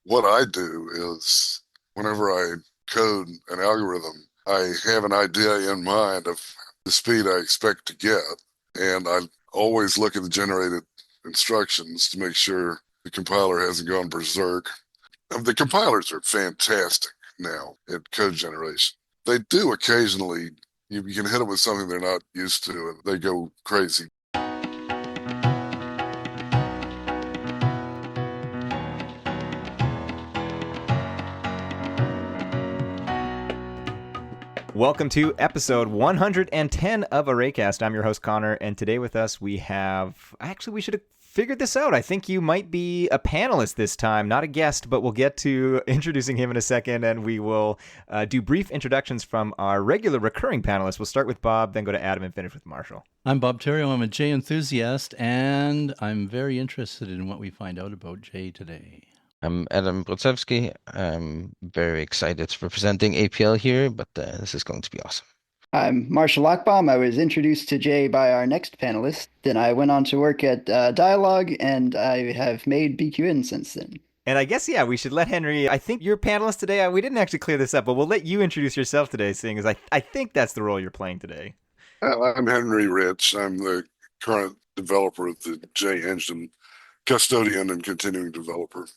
what I do is whenever I code an algorithm, I have an idea in mind of the speed I expect to get, and I always look at the generated instructions to make sure the compiler hasn't gone berserk. The compilers are fantastic now at code generation. They do occasionally, you can hit them with something they're not used to, and they go crazy. Welcome to episode 110 of Arraycast. I'm your host, Conor, and today with us we have... Actually, we should have figured this out. I think you might be a panelist this time, not a guest, but we'll get to introducing him in a second, and we will do brief introductions from our regular recurring panelists. We'll start with Bob, then go to Adam, and finish with Marshall. I'm Bob Therriault. I'm a J enthusiast, and I'm very interested in what we find out about J today. I'm Adám Brudzewsky. I'm very excited representing APL here, but this is going to be awesome. I'm Marshall Lochbaum. I was introduced to Jay by our next panelist. Then I went on to work at Dialogue, and I have made BQN since then. And I guess, we should let Henry, I think you're a panelist today. We didn't actually clear this up, but we'll let you introduce yourself today, seeing as I think that's the role you're playing today. I'm Henry Rich. I'm the current developer of the J engine, custodian and continuing developer.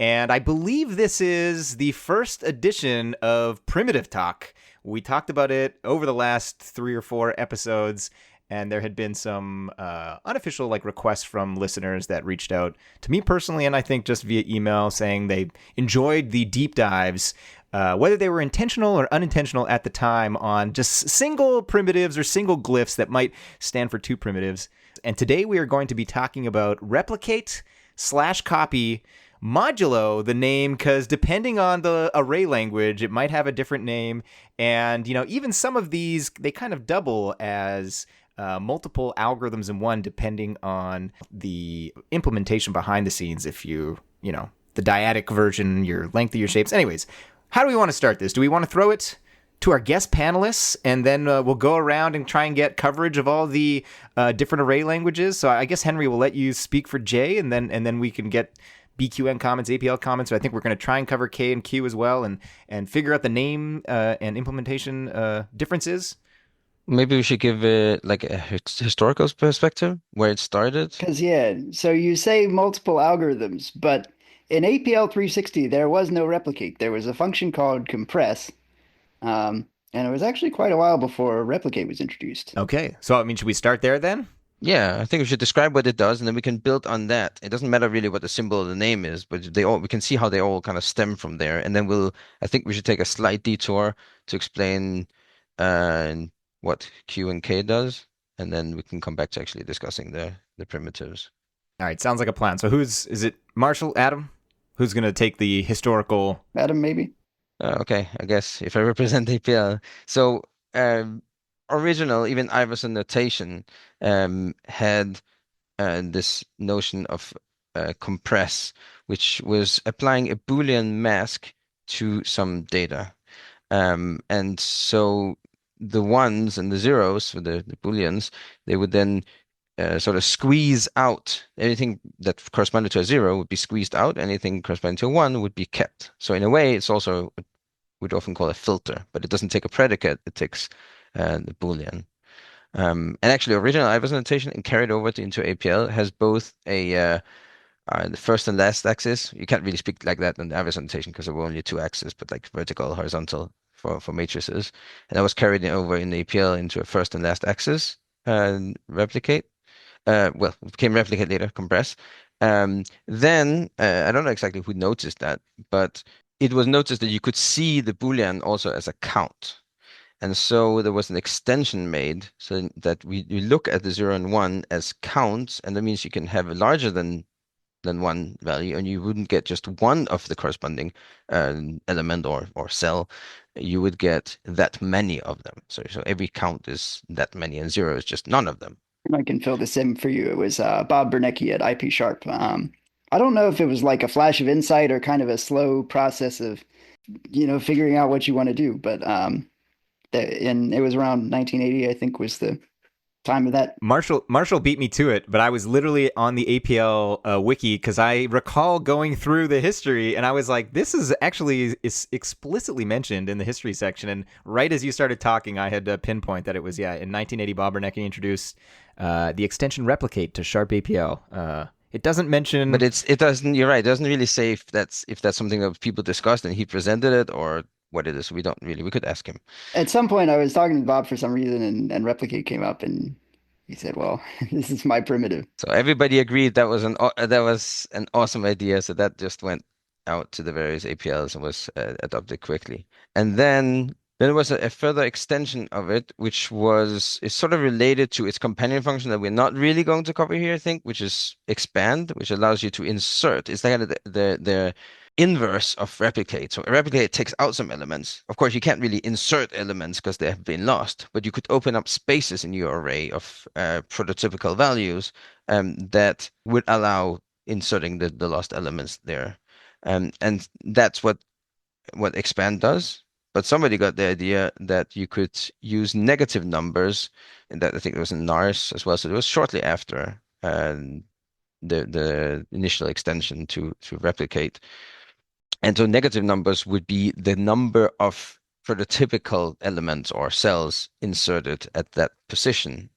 And I believe this is the first edition of Primitive Talk. We talked about it over the last 3 or 4 episodes, and there had been some unofficial requests from listeners that reached out to me personally, and I think just via email, saying they enjoyed the deep dives, whether they were intentional or unintentional at the time, on just single primitives or single glyphs that might stand for 2 primitives. And today we are going to be talking about replicate/copy modulo the name, because depending on the array language, it might have a different name. And, even some of these, they kind of double as multiple algorithms in one, depending on the implementation behind the scenes. If the dyadic version, your length of your shapes. Anyways, how do we want to start this? Do we want to throw it to our guest panelists, and then we'll go around and try and get coverage of all the different array languages? So I guess, Henry, will let you speak for J, and then we can get BQN comments, APL comments. So I think we're going to try and cover K and Q as well, and figure out the name and implementation differences. Maybe we should give it a historical perspective, where it started. Because, so you say multiple algorithms, but in APL 360, there was no replicate. There was a function called compress, and it was actually quite a while before replicate was introduced. Okay, so should we start there then? Yeah, I think we should describe what it does, and then we can build on that. It doesn't matter really what the symbol of the name is, but we can see how they all kind of stem from there. And then I think we should take a slight detour to explain what Q and K does, and then we can come back to actually discussing the primitives. All right, sounds like a plan. So is it Marshall, Adam? Who's going to take the historical? Adam, maybe? Okay, I guess if I represent APL. So, original, even Iverson notation had this notion of compress, which was applying a Boolean mask to some data. And so the ones and the zeros for the Booleans, they would then sort of squeeze out anything that corresponded to a 0 would be squeezed out. Anything corresponding to a 1 would be kept. So in a way, it's also what we'd often call a filter, but it doesn't take a predicate. It takes the Boolean. And actually, original Iverson notation and carried over into APL has both the first and last axis. You can't really speak like that in the Iverson notation because there were only 2 axes, but vertical, horizontal for matrices. And that was carried over in the APL into a first and last axis replicate. It became replicate later, compress. Then I don't know exactly who noticed that, but it was noticed that you could see the Boolean also as a count. And so there was an extension made so that we look at the 0 and 1 as counts, and that means you can have a larger than 1 value, and you wouldn't get just one of the corresponding element or cell. You would get that many of them. So every count is that many, and 0 is just none of them. I can fill this in for you. It was Bob Bernecki at IP Sharp. I don't know if it was like a flash of insight or kind of a slow process of, figuring out what you want to do, but and it was around 1980, I think, was the time of that. Marshall beat me to it, but I was literally on the APL wiki because I recall going through the history, and I was like, "This is actually explicitly mentioned in the history section." And right as you started talking, I had to pinpoint that it was in 1980 Bob Bernanke introduced the extension replicate to Sharp APL. It doesn't mention, But it doesn't. You're right. It doesn't really say if that's something that people discussed and he presented it or what it is. We don't really. We could ask him. At some point, I was talking to Bob for some reason, and replicate came up, and he said, "Well, this is my primitive." So everybody agreed that was an awesome idea. So that just went out to the various APLs and was adopted quickly. And then there was a further extension of it, which is sort of related to its companion function that we're not really going to cover here, I think, which is expand, which allows you to insert. It's kind of the inverse of replicate. So replicate takes out some elements. Of course, you can't really insert elements because they have been lost, but you could open up spaces in your array of prototypical values that would allow inserting the lost elements there. And that's what expand does. But somebody got the idea that you could use negative numbers, and that I think it was in NARS as well. So it was shortly after the initial extension to replicate. And so negative numbers would be the number of prototypical elements or cells inserted at that position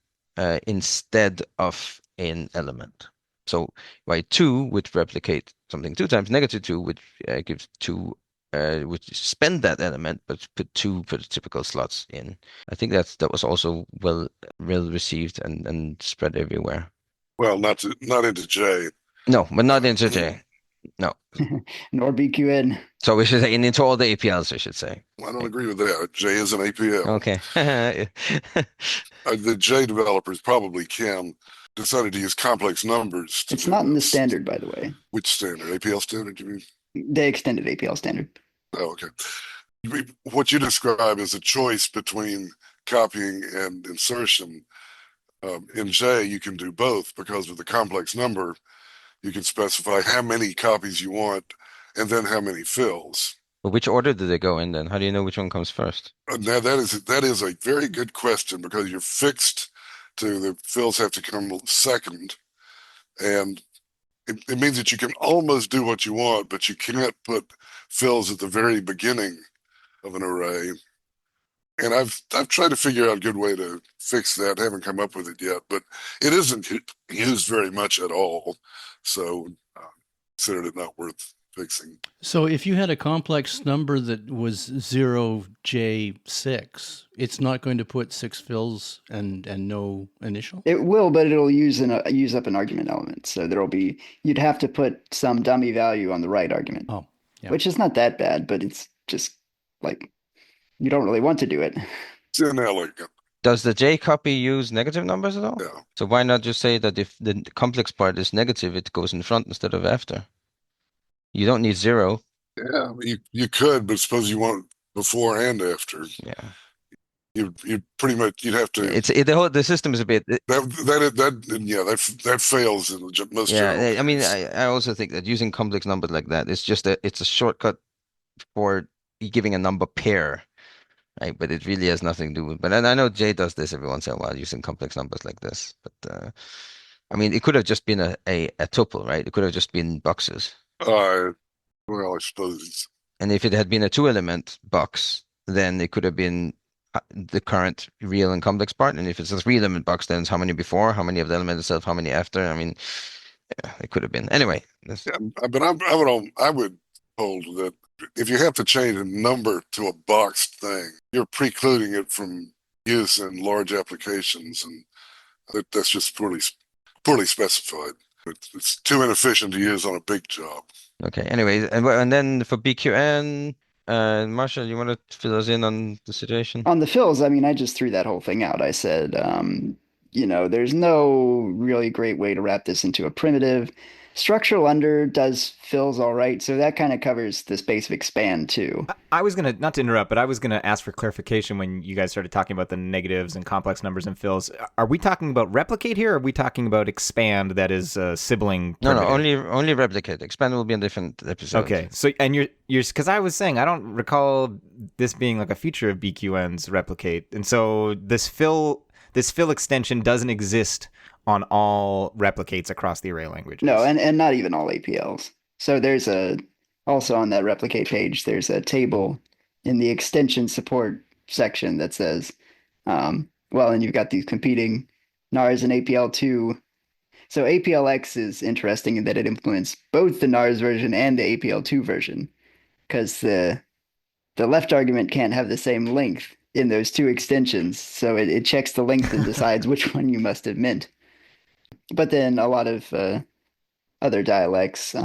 instead of an element. So y2 would replicate something 2 times, negative 2 would give 2, would spend that element, but put 2 prototypical slots in. I think that was also well received and spread everywhere. Well, not into J. No, but not into J. No. Nor BQN. So we should say into all the APLs, I should say. I don't agree with that. J is an APL. Okay. The J developers probably decided to use complex numbers. It's not in the standard, by the way. Which standard? APL standard, you mean? The extended APL standard. Oh, okay. What you describe is a choice between copying and insertion. In J, you can do both because of the complex number. You can specify how many copies you want and then how many fills. But which order do they go in then? How do you know which one comes first? Now that is a very good question because you're fixed to the fills have to come second, and it means that you can almost do what you want, but you can't put fills at the very beginning of an array. And I've tried to figure out a good way to fix that. I haven't come up with it yet, but it isn't used very much at all. So considered it not worth fixing. So if you had a complex number that was 0J6, it's not going to put 6 fills and no initial? It will, but it'll use up an argument element. So you'd have to put some dummy value on the right argument. Oh, yeah. Which is not that bad, but it's just like you don't really want to do it. It's inelegant. Does the J copy use negative numbers at all? Yeah. So why not just say that if the complex part is negative, it goes in front instead of after? You don't need 0. Yeah, you could, but suppose you want before and after. Yeah. You pretty much you'd have to. The system is a bit. That fails in most. Yeah, I mean, I also think that using complex numbers like that is just it's a shortcut for giving a number pair. Right, but it really has nothing to do with. But I know Jay does this every once in a while using complex numbers like this. But I mean, it could have just been a tuple, right? It could have just been boxes. Well, I suppose. And if it had been a 2-element box, then it could have been the current real and complex part. And if it's a 3-element box, then it's how many before, how many of the element itself, how many after. I mean, yeah, it could have been. Anyway. Yeah, but I would hold that if you have to change a number to a boxed thing, you're precluding it from use in large applications, and that's just poorly specified. It's too inefficient to use on a big job. Okay. Anyway, and then for BQN, Marshall, you want to fill us in on the situation? On the fills, I mean, I just threw that whole thing out. I said, there's no really great way to wrap this into a primitive. Structural under does fills all right, so that kind of covers the space of expand too. I was gonna, not to interrupt, but I was gonna ask for clarification when you guys started talking about the negatives and complex numbers and fills. Are we talking about replicate here, or are we talking about expand? That is sibling. No, only replicate. Expand will be in different episodes. Okay, so and you're because I was saying I don't recall this being like a feature of BQN's replicate, and so this fill. this fill extension doesn't exist on all replicates across the array languages. No, and not even all APLs. So there's also on that replicate page, there's a table in the extension support section that says, well, and you've got these competing NARS and APL2. So APLX is interesting in that it implements both the NARS version and the APL2 version, because the left argument can't have the same length in those two extensions. So it checks the length and decides which one you must have meant. But then a lot of other dialects,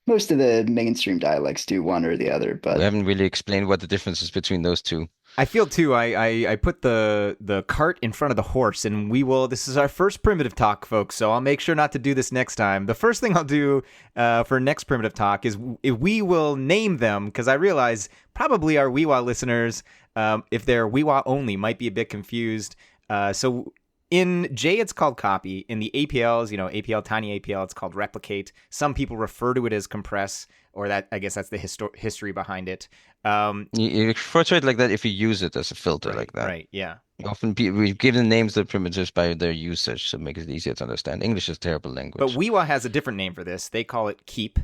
most of the mainstream dialects do one or the other. We But haven't really explained what the difference is between those two. I feel too. I put the cart in front of the horse, and we will. This is our first primitive talk, folks. So I'll make sure not to do this next time. The first thing I'll do for next primitive talk is we will name them, because I realize probably our Weewa listeners, if they're Weewa only, might be a bit confused. So in J, it's called copy. In the APLs, APL, tiny APL, it's called replicate. Some people refer to it as compress, or that, I guess that's the history behind it. You refer to it like that if you use it as a filter like that. Right, yeah. Often we've given names to primitives by their usage, so it makes it easier to understand. English is a terrible language. But Weewa has a different name for this. They call it keep.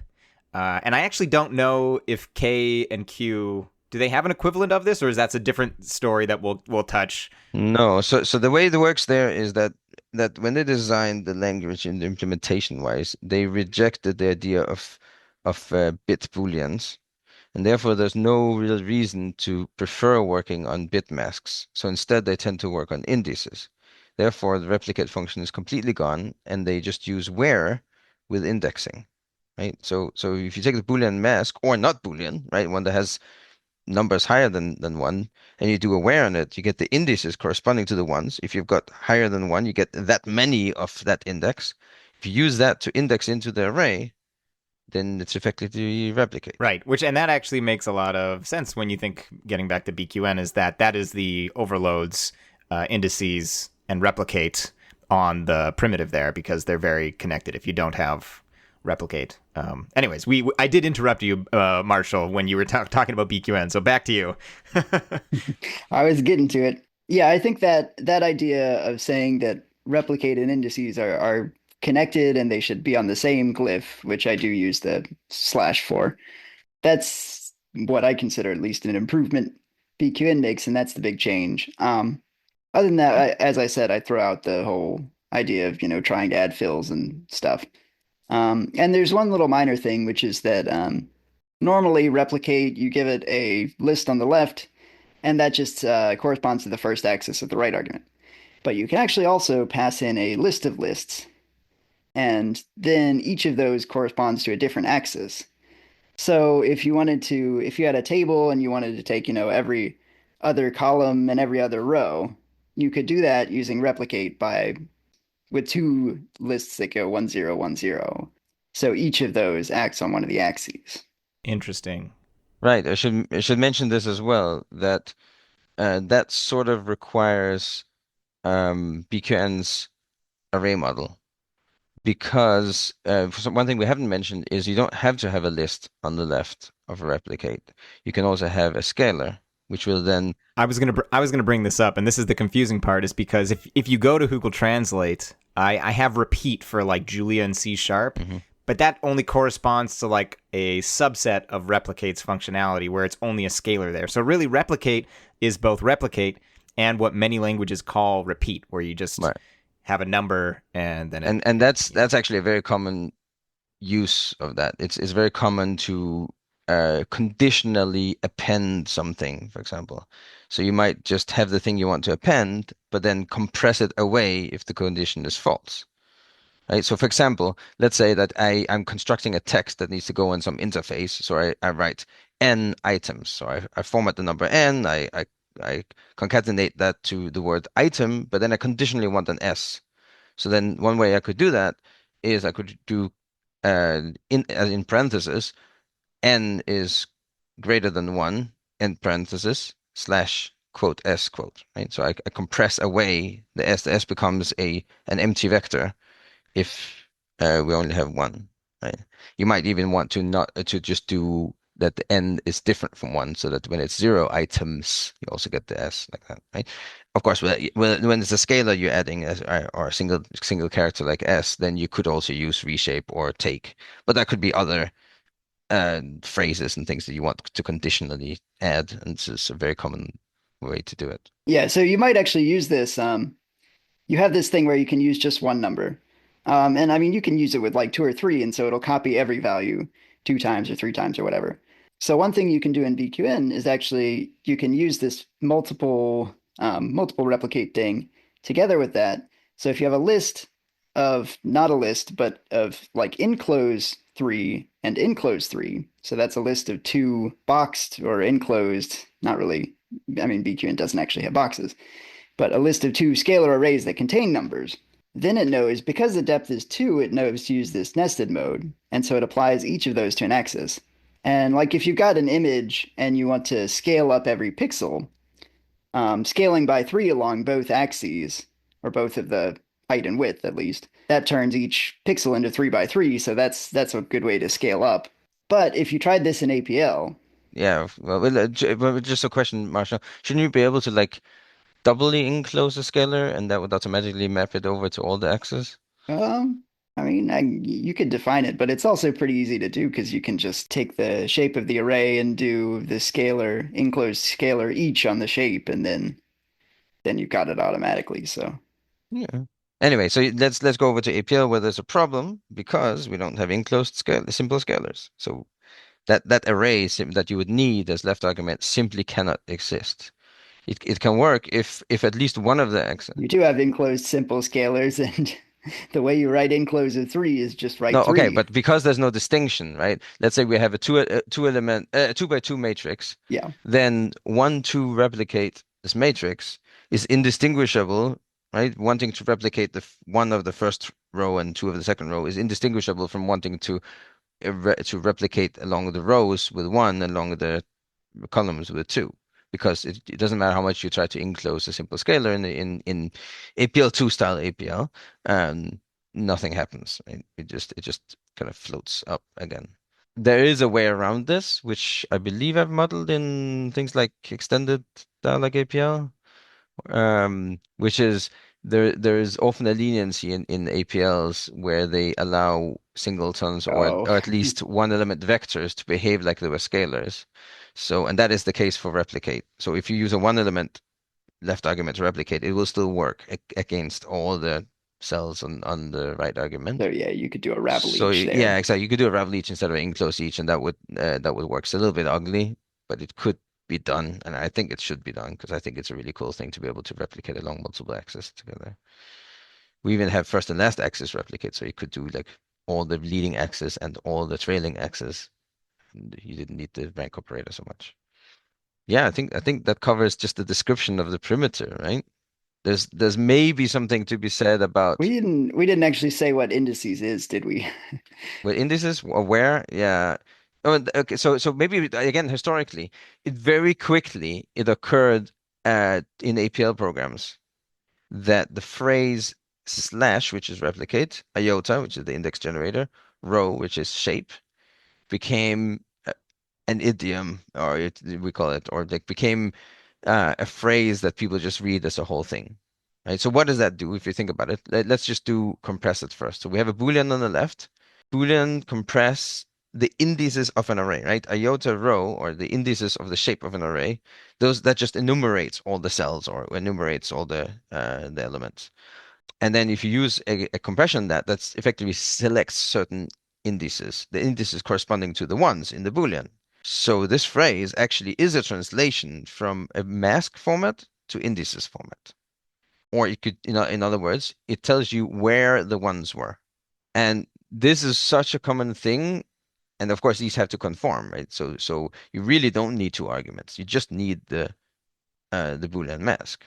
And I actually don't know if K and Q, do they have an equivalent of this, or is that a different story that we'll touch? No, so the way it works there is that when they designed the language in the implementation wise, they rejected the idea of bit booleans, and therefore there's no real reason to prefer working on bit masks. So instead, they tend to work on indices. Therefore, the replicate function is completely gone, and they just use where with indexing, right? So if you take the boolean mask or not boolean, right, one that has numbers higher than one, and you do a where on it, you get the indices corresponding to the ones. If you've got higher than one, you get that many of that index. If you use that to index into the array, then it's effectively replicate. Right, and that actually makes a lot of sense when you think, getting back to BQN, is that is the overloads, indices, and replicate on the primitive there, because they're very connected if you don't have replicate. Anyways, I did interrupt you, Marshall, when you were talking about BQN, so back to you. I was getting to it. Yeah, I think that idea of saying that replicate and indices are connected and they should be on the same glyph, which I do use the / for, that's what I consider at least an improvement BQN makes, and that's the big change. Other than that, as I said, I throw out the whole idea of trying to add fills and stuff. And there's one little minor thing, which is that normally replicate, you give it a list on the left, and that just corresponds to the first axis of the right argument. But you can actually also pass in a list of lists, and then each of those corresponds to a different axis. So if you had a table and you wanted to take, every other column and every other row, you could do that using replicate with two lists that go 1, 0, 1, 0. So each of those acts on one of the axes. Interesting. Right. I should mention this as well, that that sort of requires BQN's array model, because one thing we haven't mentioned is you don't have to have a list on the left of a replicate. You can also have a scalar, which will then. I was gonna bring this up, and this is the confusing part, is because if you go to Google Translate, I have repeat for like Julia and C#, but that only corresponds to like a subset of replicate's functionality, where it's only a scalar there. So really, replicate is both replicate and what many languages call repeat, where you just have a number and then and that's actually a very common use of that. It's very common to conditionally append something, for example. So you might just have the thing you want to append, but then compress it away if the condition is false. Right? So for example, let's say that I'm constructing a text that needs to go on some interface. So I write n items. So I format the number n, I concatenate that to the word item, but then I conditionally want an s. So then one way I could do that is I could do in parentheses, n is greater than 1, end parentheses, / quote s quote, right? So I compress away the s. The s becomes an empty vector if we only have one, right? You might even want to just do that the n is different from 1, so that when it's 0 items, you also get the s like that, right? Of course, when it's a scalar you're adding or a single character like s, then you could also use reshape or take, but that could be other phrases and things that you want to conditionally add, and this is a very common way to do it. Yeah, so you might actually use this. You have this thing where you can use just one number. And I mean, you can use it with like two or three, and so it'll copy every value two times or three times or whatever. So one thing you can do in BQN is actually you can use this multiple replicate thing together with that. So if you have a list of not a list, but of like enclose three and enclose three. So that's a list of two boxed or enclosed, not really. I mean, BQN doesn't actually have boxes, but a list of two scalar arrays that contain numbers. Then it knows, because the depth is 2, it knows to use this nested mode. And so it applies each of those to an axis. And like if you've got an image and you want to scale up every pixel, scaling by 3 along both axes, or both of the height and width at least, that turns each pixel into 3 by 3. So that's a good way to scale up. But if you tried this in APL, Yeah, well, just a question, Marshall. Shouldn't you be able to like doubly enclose a scalar and that would automatically map it over to all the axes? Um, I mean, you could define it, but it's also pretty easy to do because you can just take the shape of the array and do the scalar, enclosed scalar each on the shape, and then you've got it automatically. So Yeah. Anyway, so let's go over to APL where there's a problem because we don't have enclosed simple scalars. So that array that you would need as left argument simply cannot exist. It can work if at least one of the axes. you do have enclosed simple scalars, and the way you write enclosed of three is just write No, okay, three. but because there's no distinction, right? Let's say we have a two element 2 by 2 matrix, Yeah. then 1 2 replicate this matrix is indistinguishable, right? Wanting to replicate one of the first row and 2 of the second row is indistinguishable from wanting to replicate along the rows with 1 along the columns with 2, because it doesn't matter how much you try to enclose a simple scalar in APL2 style APL, nothing happens. Right? It just kind of floats up again. There is a way around this, which I believe I've modeled in things like extended dialog APL, which is there is often a leniency in APLs where they allow singletons Oh, or at least one element vectors to behave like they were scalars. So, and that is the case for replicate. So if you use a one element left argument to replicate, it will still work against all the cells on the right argument. so yeah, you could do a ravel So each yeah, there. exactly. You could do a ravel each instead of enclose each, and that would work. It's a little bit ugly, but it could be done, and I think it should be done because I think it's a really cool thing to be able to replicate along multiple axes together. We even have first and last axis replicate, so you could do like all the leading axis and all the trailing axis. And you didn't need the rank operator so much. Yeah, I think that covers just the description of the perimeter, right? There's maybe something to be said about We didn't actually say what indices is, did we? with indices or where, yeah. Oh, okay, so maybe again historically, it very quickly it occurred in APL programs that the phrase slash, which is replicate, iota, which is the index generator, row, which is shape, became an idiom, or we call it, or like became a phrase that people just read as a whole thing. Right? So what does that do if you think about it? Let's just do compress it first. So we have a Boolean on the left. Boolean compress the indices of an array, right? Iota row, or the indices of the shape of an array, those that just enumerates all the cells or enumerates all the elements. And then if you use a compression that's effectively selects certain indices, the indices corresponding to the ones in the Boolean. So this phrase actually is a translation from a mask format to indices format. Or it could, in other words, it tells you where the ones were. And this is such a common thing. And of course, these have to conform, right? So you really don't need two arguments. You just need the Boolean mask.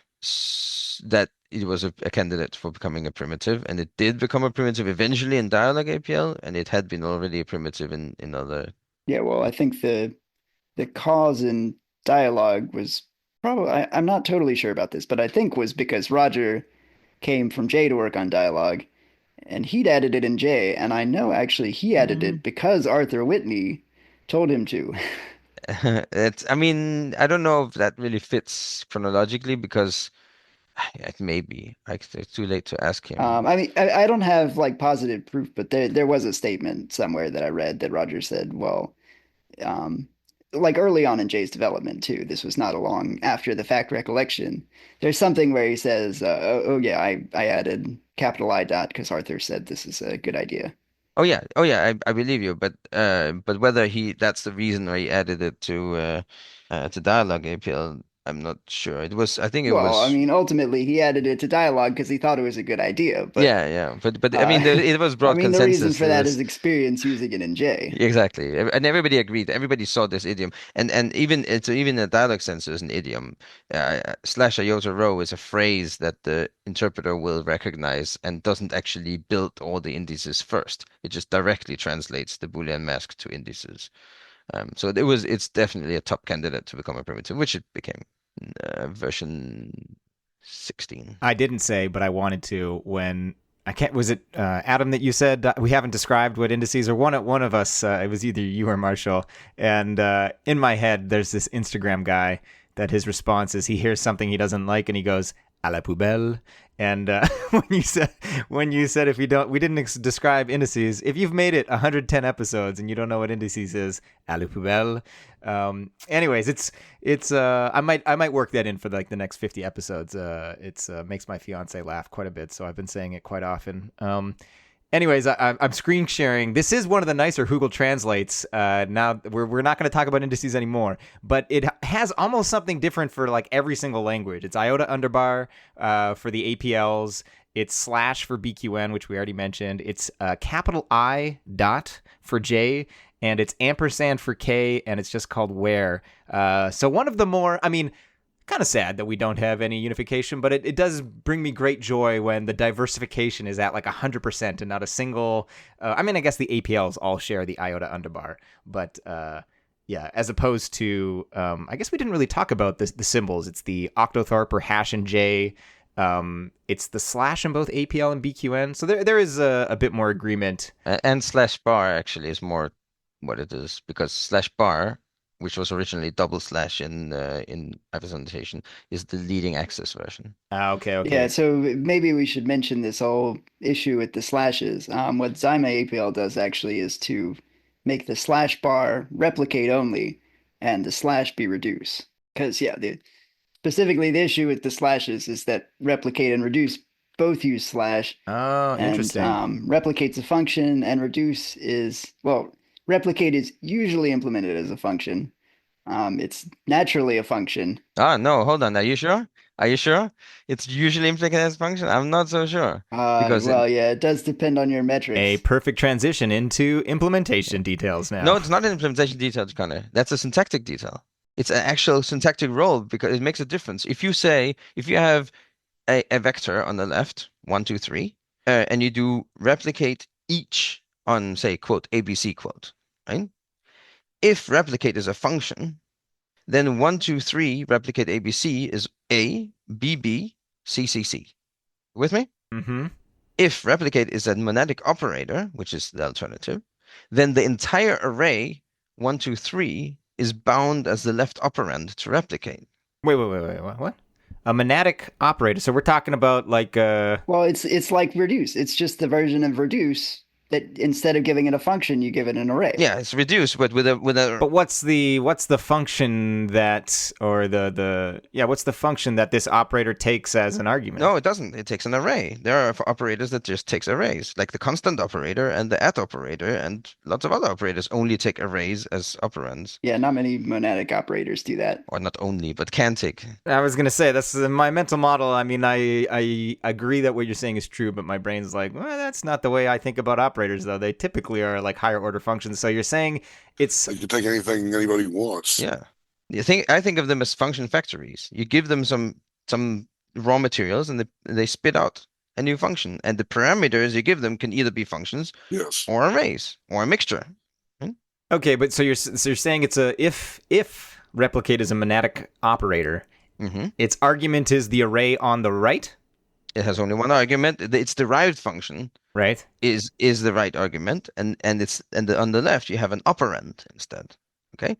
That it was a candidate for becoming a primitive, and it did become a primitive eventually in dialog APL, and it had been already a primitive in other. Yeah, well, I think the cause in dialogue was probably I'm not totally sure about this, but I think was because Roger came from J to work on dialogue, and he'd added it in J, and I know actually he added Mm. it because Arthur Whitney told him to. I mean, I don't know if that really fits chronologically because it may be. It's too late to ask him. I mean, I don't have like positive proof, but there was a statement somewhere that I read that Roger said, well, um, like early on in Jay's development too. This was not a long after the fact recollection. There's something where he says, "Oh yeah, I added capital I dot because Arthur said this is a good idea." Oh yeah, I believe you, but whether that's the reason why he added it to dialogue APL, I'm not sure. I think it Well, I was. mean, ultimately he added it to dialogue because he thought it was a good idea, but Yeah, but I uh, mean, it was I broad mean, the reason consensus. for It that is was experience using it in J. exactly, and everybody agreed. Everybody saw this idiom, and even in a dialogue sense, it's an idiom. Slash iota row is a phrase that the interpreter will recognize and doesn't actually build all the indices first. It just directly translates the Boolean mask to indices. So it's definitely a top candidate to become a primitive, which it became version 16. I didn't say, but I wanted to when I can't. Was it Adam that you said we haven't described what indices, or one of us? It was either you or Marshall. And in my head, there's this Instagram guy that his response is he hears something he doesn't like and he goes à la poubelle. And when you said if we didn't describe indices. If you've made it 110 episodes and you don't know what indices is, à la poubelle. Anyways, it's I might work that in for like the next 50 episodes. It's makes my fiance laugh quite a bit, so I've been saying it quite often. Anyways, I'm screen sharing. This is one of the nicer Google Translates. Now we're not going to talk about indices anymore, but it has almost something different for like every single language. It's iota underbar for the APLs. It's slash for BQN, which we already mentioned. It's capital I dot for J, and it's ampersand for K, and it's just called where. So one of the more, I mean, kind of sad that we don't have any unification, but it does bring me great joy when the diversification is at like 100% and not a single. I mean, I guess the APLs all share the iota underbar, but yeah, as opposed to, I guess we didn't really talk about the symbols. It's the octothorpe or hash and J. It's the slash in both APL and BQN. So there is a bit more agreement. And slash bar actually is more what it is because slash bar, which was originally double slash in Iver's notation, is the leading access version. Okay. Yeah, so maybe we should mention this whole issue with the slashes. What Zyma APL does actually is to make the slash bar replicate only and the slash be reduce. Because, yeah, specifically the issue with the slashes is that replicate and reduce both use slash. Oh, And interesting. replicate's a function and reduce is, well, replicate is usually implemented as a function. It's naturally a function. No, hold on. Are you sure? Are you sure? It's usually implicated as function? I'm not so sure. Well, yeah, it does depend on your A metrics. perfect transition into implementation details No, now. it's not an implementation detail, Conor. That's a syntactic detail. It's an actual syntactic role because it makes a difference. If you have a vector on the left, 1, 2, 3, and you do replicate each on, say, quote, ABC quote, right? If replicate is a function, then 1, 2, 3 replicate ABC is A, B, B, C, C, C. With me? Mm-hmm. If replicate is a monadic operator, which is the alternative, then the entire array 1, 2, 3 is bound as the left operand to replicate. Wait, what? A monadic operator. So we're talking about like Well, it's like reduce. It's just the version of reduce that instead of giving it a function, you give it an array. Yeah, it's reduced, but with a but what's the function that or what's the function that this operator takes as an argument? No, it doesn't. It takes an array. There are operators that just takes arrays, like the constant operator and the at operator, and lots of other operators only take arrays as operands. Yeah, not many monadic operators do that. Or not only, but can take. I was gonna say that's my mental model. I mean, I agree that what you're saying is true, but my brain's like, well, that's not the way I think about operators. Though they typically are like higher order functions. So you're saying it's You can take anything anybody wants. Yeah. I think of them as function factories. You give them some raw materials and they spit out a new function. And the parameters you give them can either be functions Yes. or arrays or a mixture. okay. But so you're saying it's a if replicate is a monadic operator, its argument is the array on the right. It has only one argument. It's derived function. Right. is the right argument, and on the left you have an operand instead. Okay,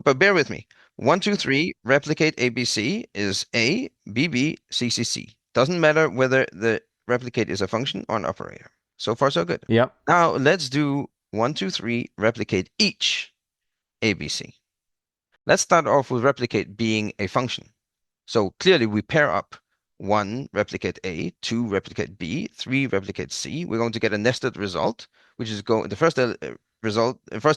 but bear with me. 1, 2, 3 replicate ABC is A, B, B, C, C, C. Doesn't matter whether the replicate is a function or an operator. So far, so good. Yep. Now let's do 1, 2, 3 replicate each ABC. Let's start off with replicate being a function. So clearly we pair up 1 replicate A, 2 replicate B, 3 replicate C. We're going to get a nested result, which is the first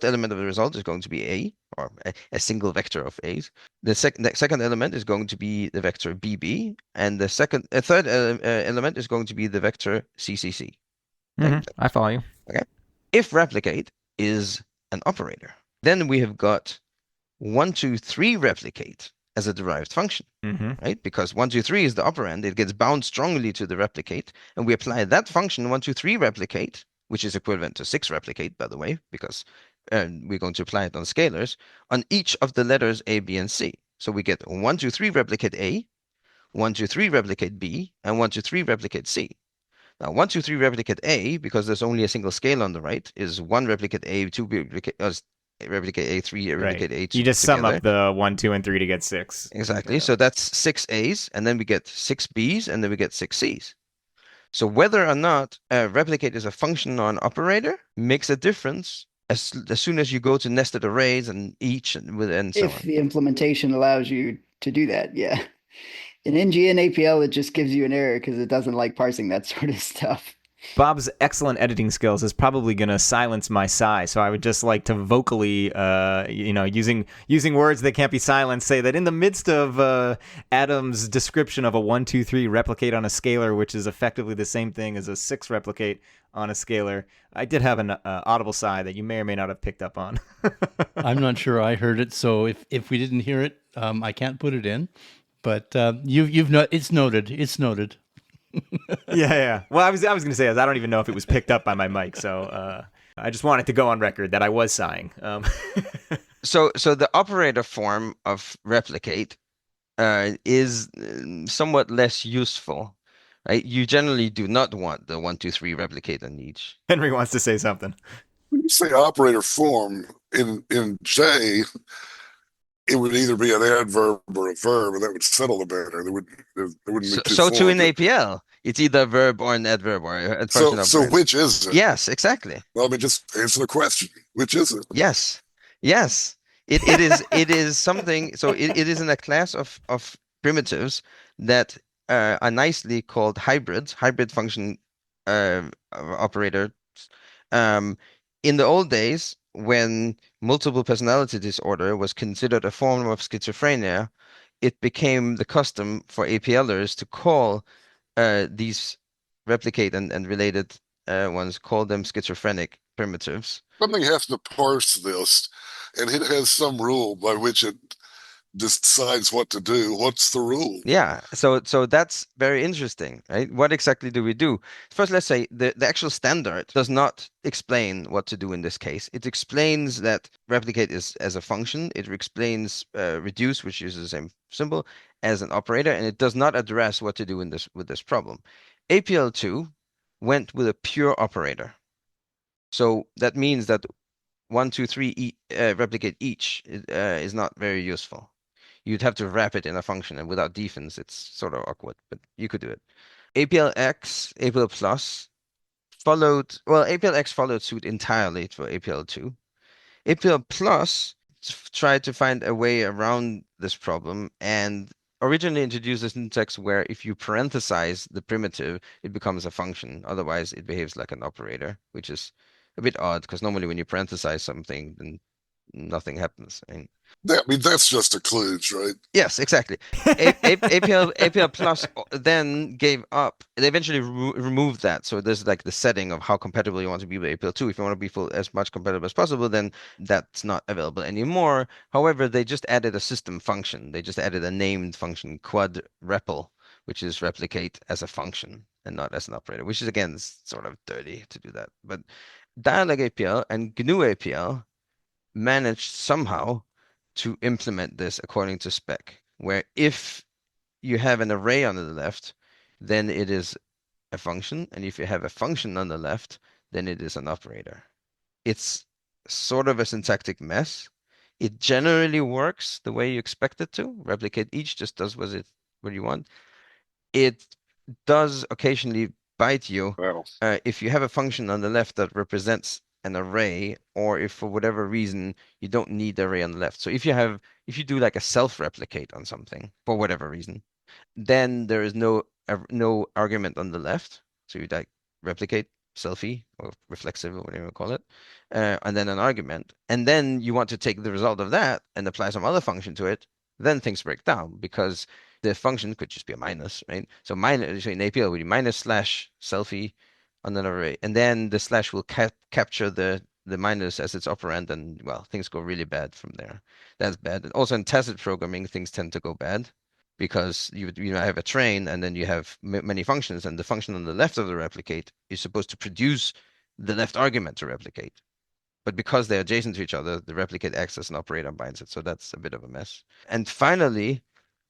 element of the result is going to be A, or a single vector of A's. The second element is going to be the vector BB, and the third element is going to be the vector CCC. I follow you. Okay. If replicate is an operator, then we have got 1, 2, 3 replicate as a derived function, right? Because 1, 2, 3 is the operand, it gets bound strongly to the replicate, and we apply that function 1, 2, 3 replicate, which is equivalent to 6 replicate, by the way, because we're going to apply it on scalars, on each of the letters A, B, and C. So we get 1, 2, 3 replicate A, 1, 2, 3 replicate B, and 1, 2, 3 replicate C. Now, 1, 2, 3 replicate A, because there's only a single scale on the right, is 1 replicate A, 2 replicate A3, replicate A2 You just sum together. up the 1, 2, and 3 to get 6. Exactly. Yeah. So that's 6 A's, and then we get 6 B's, and then we get 6 C's. So whether or not replicate is a function or an operator makes a difference as soon as you go to nested arrays and each and so If on. the implementation allows you to do that, yeah. In NGN APL, it just gives you an error because it doesn't like parsing that sort of stuff. Bob's excellent editing skills is probably going to silence my sigh, so I would just like to vocally, using words that can't be silenced, say that in the midst of Adam's description of a 1, 2, 3 replicate on a scalar, which is effectively the same thing as a 6 replicate on a scalar, I did have an audible sigh that you may or may not have picked up on. I'm not sure I heard it, so if we didn't hear it, I can't put it in. But it's noted. It's noted. Yeah. Well, I was going to say, I don't even know if it was picked up by my mic, so I just wanted to go on record that I was sighing. So the operator form of replicate is somewhat less useful, right? You generally do not want the 1, 2, 3 replicate on each. Henry wants to say something. When you say operator form in J, it would either be an adverb or a verb, and that would settle the matter. There wouldn't be two So too in forms. APL, it's either a verb or an adverb or a function So operator. which is it? Yes, exactly. Well, I mean, just answer the question. Which is it? Yes. It is something. So it is in a class of primitives that are nicely called hybrid function operators. In the old days, when multiple personality disorder was considered a form of schizophrenia, it became the custom for APLers to call these replicate and related ones, call them schizophrenic primitives. Something has to parse this, and it has some rule by which it decides what to do. What's the rule? Yeah, so that's very interesting, right? What exactly do we do? First, let's say the actual standard does not explain what to do in this case. It explains that replicate is as a function. It explains reduce, which uses the same symbol, as an operator, and it does not address what to do with this problem. APL2 went with a pure operator. So that means that 1, 2, 3 replicate each is not very useful. You'd have to wrap it in a function, and without defense, it's sort of awkward, but you could do it. APLX, APL Plus APLX followed suit entirely for APL2. APL Plus tried to find a way around this problem and originally introduced a syntax where if you parenthesize the primitive, it becomes a function. Otherwise, it behaves like an operator, which is a bit odd because normally when you parenthesize something, then nothing happens. I mean, that's just a kludge, right? Yes, exactly. APL Plus then gave up. They eventually removed that. So there's like the setting of how compatible you want to be with APL2. If you want to be as much compatible as possible, then that's not available anymore. However, they just added a system function. They just added a named function, quad repl, which is replicate as a function and not as an operator, which is again sort of dirty to do that. But Dialog APL and GNU APL managed somehow to implement this according to spec, where if you have an array on the left, then it is a function, and if you have a function on the left, then it is an operator. It's sort of a syntactic mess. It generally works the way you expect it to. Replicate each just does what you want. It does occasionally bite you Wow. if you have a function on the left that represents an array, or if for whatever reason you don't need the array on the left. So if you do like a self-replicate on something for whatever reason, then there is no argument on the left. So you like replicate selfie or reflexive or whatever you call it, and then an argument. And then you want to take the result of that and apply some other function to it. Then things break down because the function could just be a minus, right? So minus, so in APL, we do minus slash selfie on an array, and then the slash will capture the minus as its operand, and well, things go really bad from there. That's bad. And also in tacit programming, things tend to go bad because you have a train and then you have many functions, and the function on the left of the replicate is supposed to produce the left argument to replicate. But because they're adjacent to each other, the replicate acts as an operator and binds it. So that's a bit of a mess. And finally,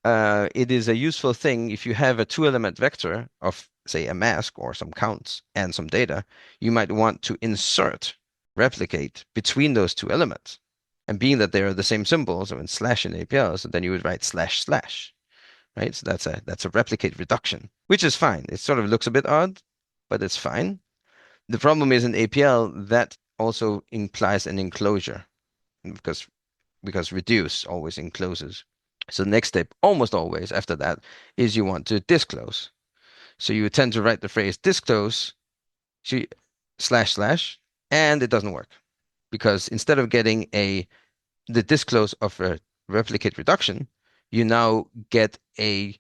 it is a useful thing if you have a two-element vector of, say, a mask or some counts and some data, you might want to insert replicate between those two elements. And being that they are the same symbol, so in slash in APL, so then you would write slash slash, right? So that's a replicate reduction, which is fine. It sort of looks a bit odd, but it's fine. The problem is in APL that also implies an enclosure because reduce always encloses. So the next step, almost always after that, is you want to disclose. So you tend to write the phrase disclose slash slash, and it doesn't work because instead of getting the disclose of a replicate reduction, you now get a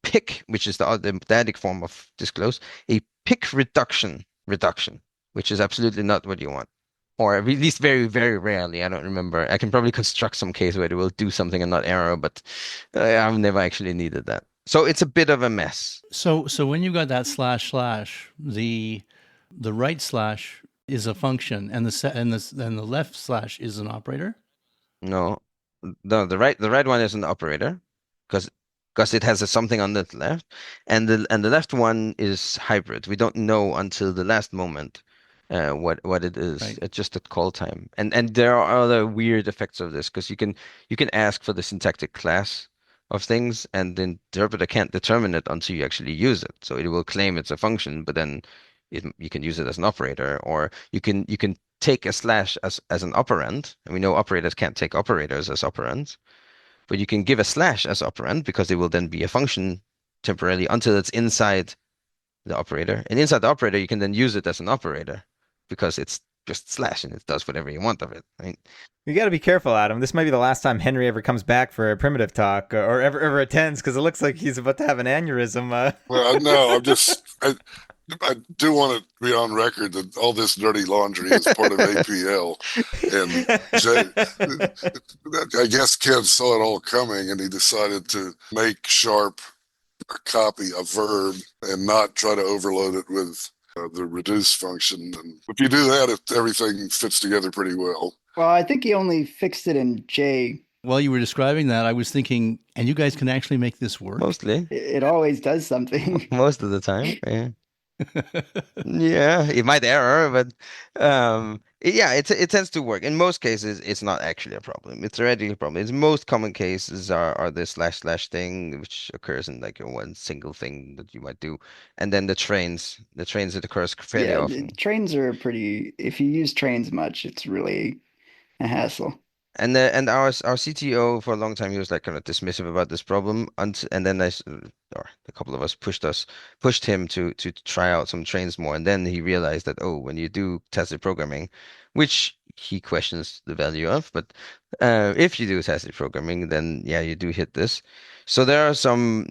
pick, which is the dyadic form of disclose, a pick reduction, which is absolutely not what you want. Or at least very, very rarely. I don't remember. I can probably construct some case where it will do something and not error, but I've never actually needed that. So it's a bit of a mess. So when you got that slash slash, the right slash is a function, and the left slash is an operator. No, the right one is an operator because it has something on the left, and the left one is hybrid. We don't know until the last moment what it is. Right. It's just at call time, and there are other weird effects of this because you can ask for the syntactic class of things, and the interpreter can't determine it until you actually use it. So it will claim it's a function, but then you can use it as an operator, or you can take a slash as an operand, and we know operators can't take operators as operands, but you can give a slash as operand because it will then be a function temporarily until it's inside the operator. And inside the operator, you can then use it as an operator because it's just slash and it does whatever you want of it, right? You got to be careful, Adam. This might be the last time Henry ever comes back for a primitive talk or ever attends, because it looks like he's about to have an aneurysm. Well, no, I do want to be on record that all this dirty laundry is part of APL. And I guess Ken saw it all coming and he decided to make sharp a copy, a verb, and not try to overload it with the reduce function. And if you do that, everything fits together pretty well. Well, I think he only fixed it in J. While you were describing that, I was thinking, and you guys can actually make this work? Mostly. It always does something. Most of the time, yeah. Yeah, it might error, but yeah, it tends to work. In most cases, it's not actually a problem. It's already a problem. Its most common cases are the slash slash thing, which occurs in like one single thing that you might do, and then the trains. It occurs fairly often. Trains are pretty. If you use trains much, it's really a hassle. And our CTO for a long time, he was like kind of dismissive about this problem, and then or a couple of us pushed him to try out some trains more, and then he realized that, oh, when you do tacit programming, which he questions the value of, but if you do tacit programming, then yeah, you do hit this. So there's some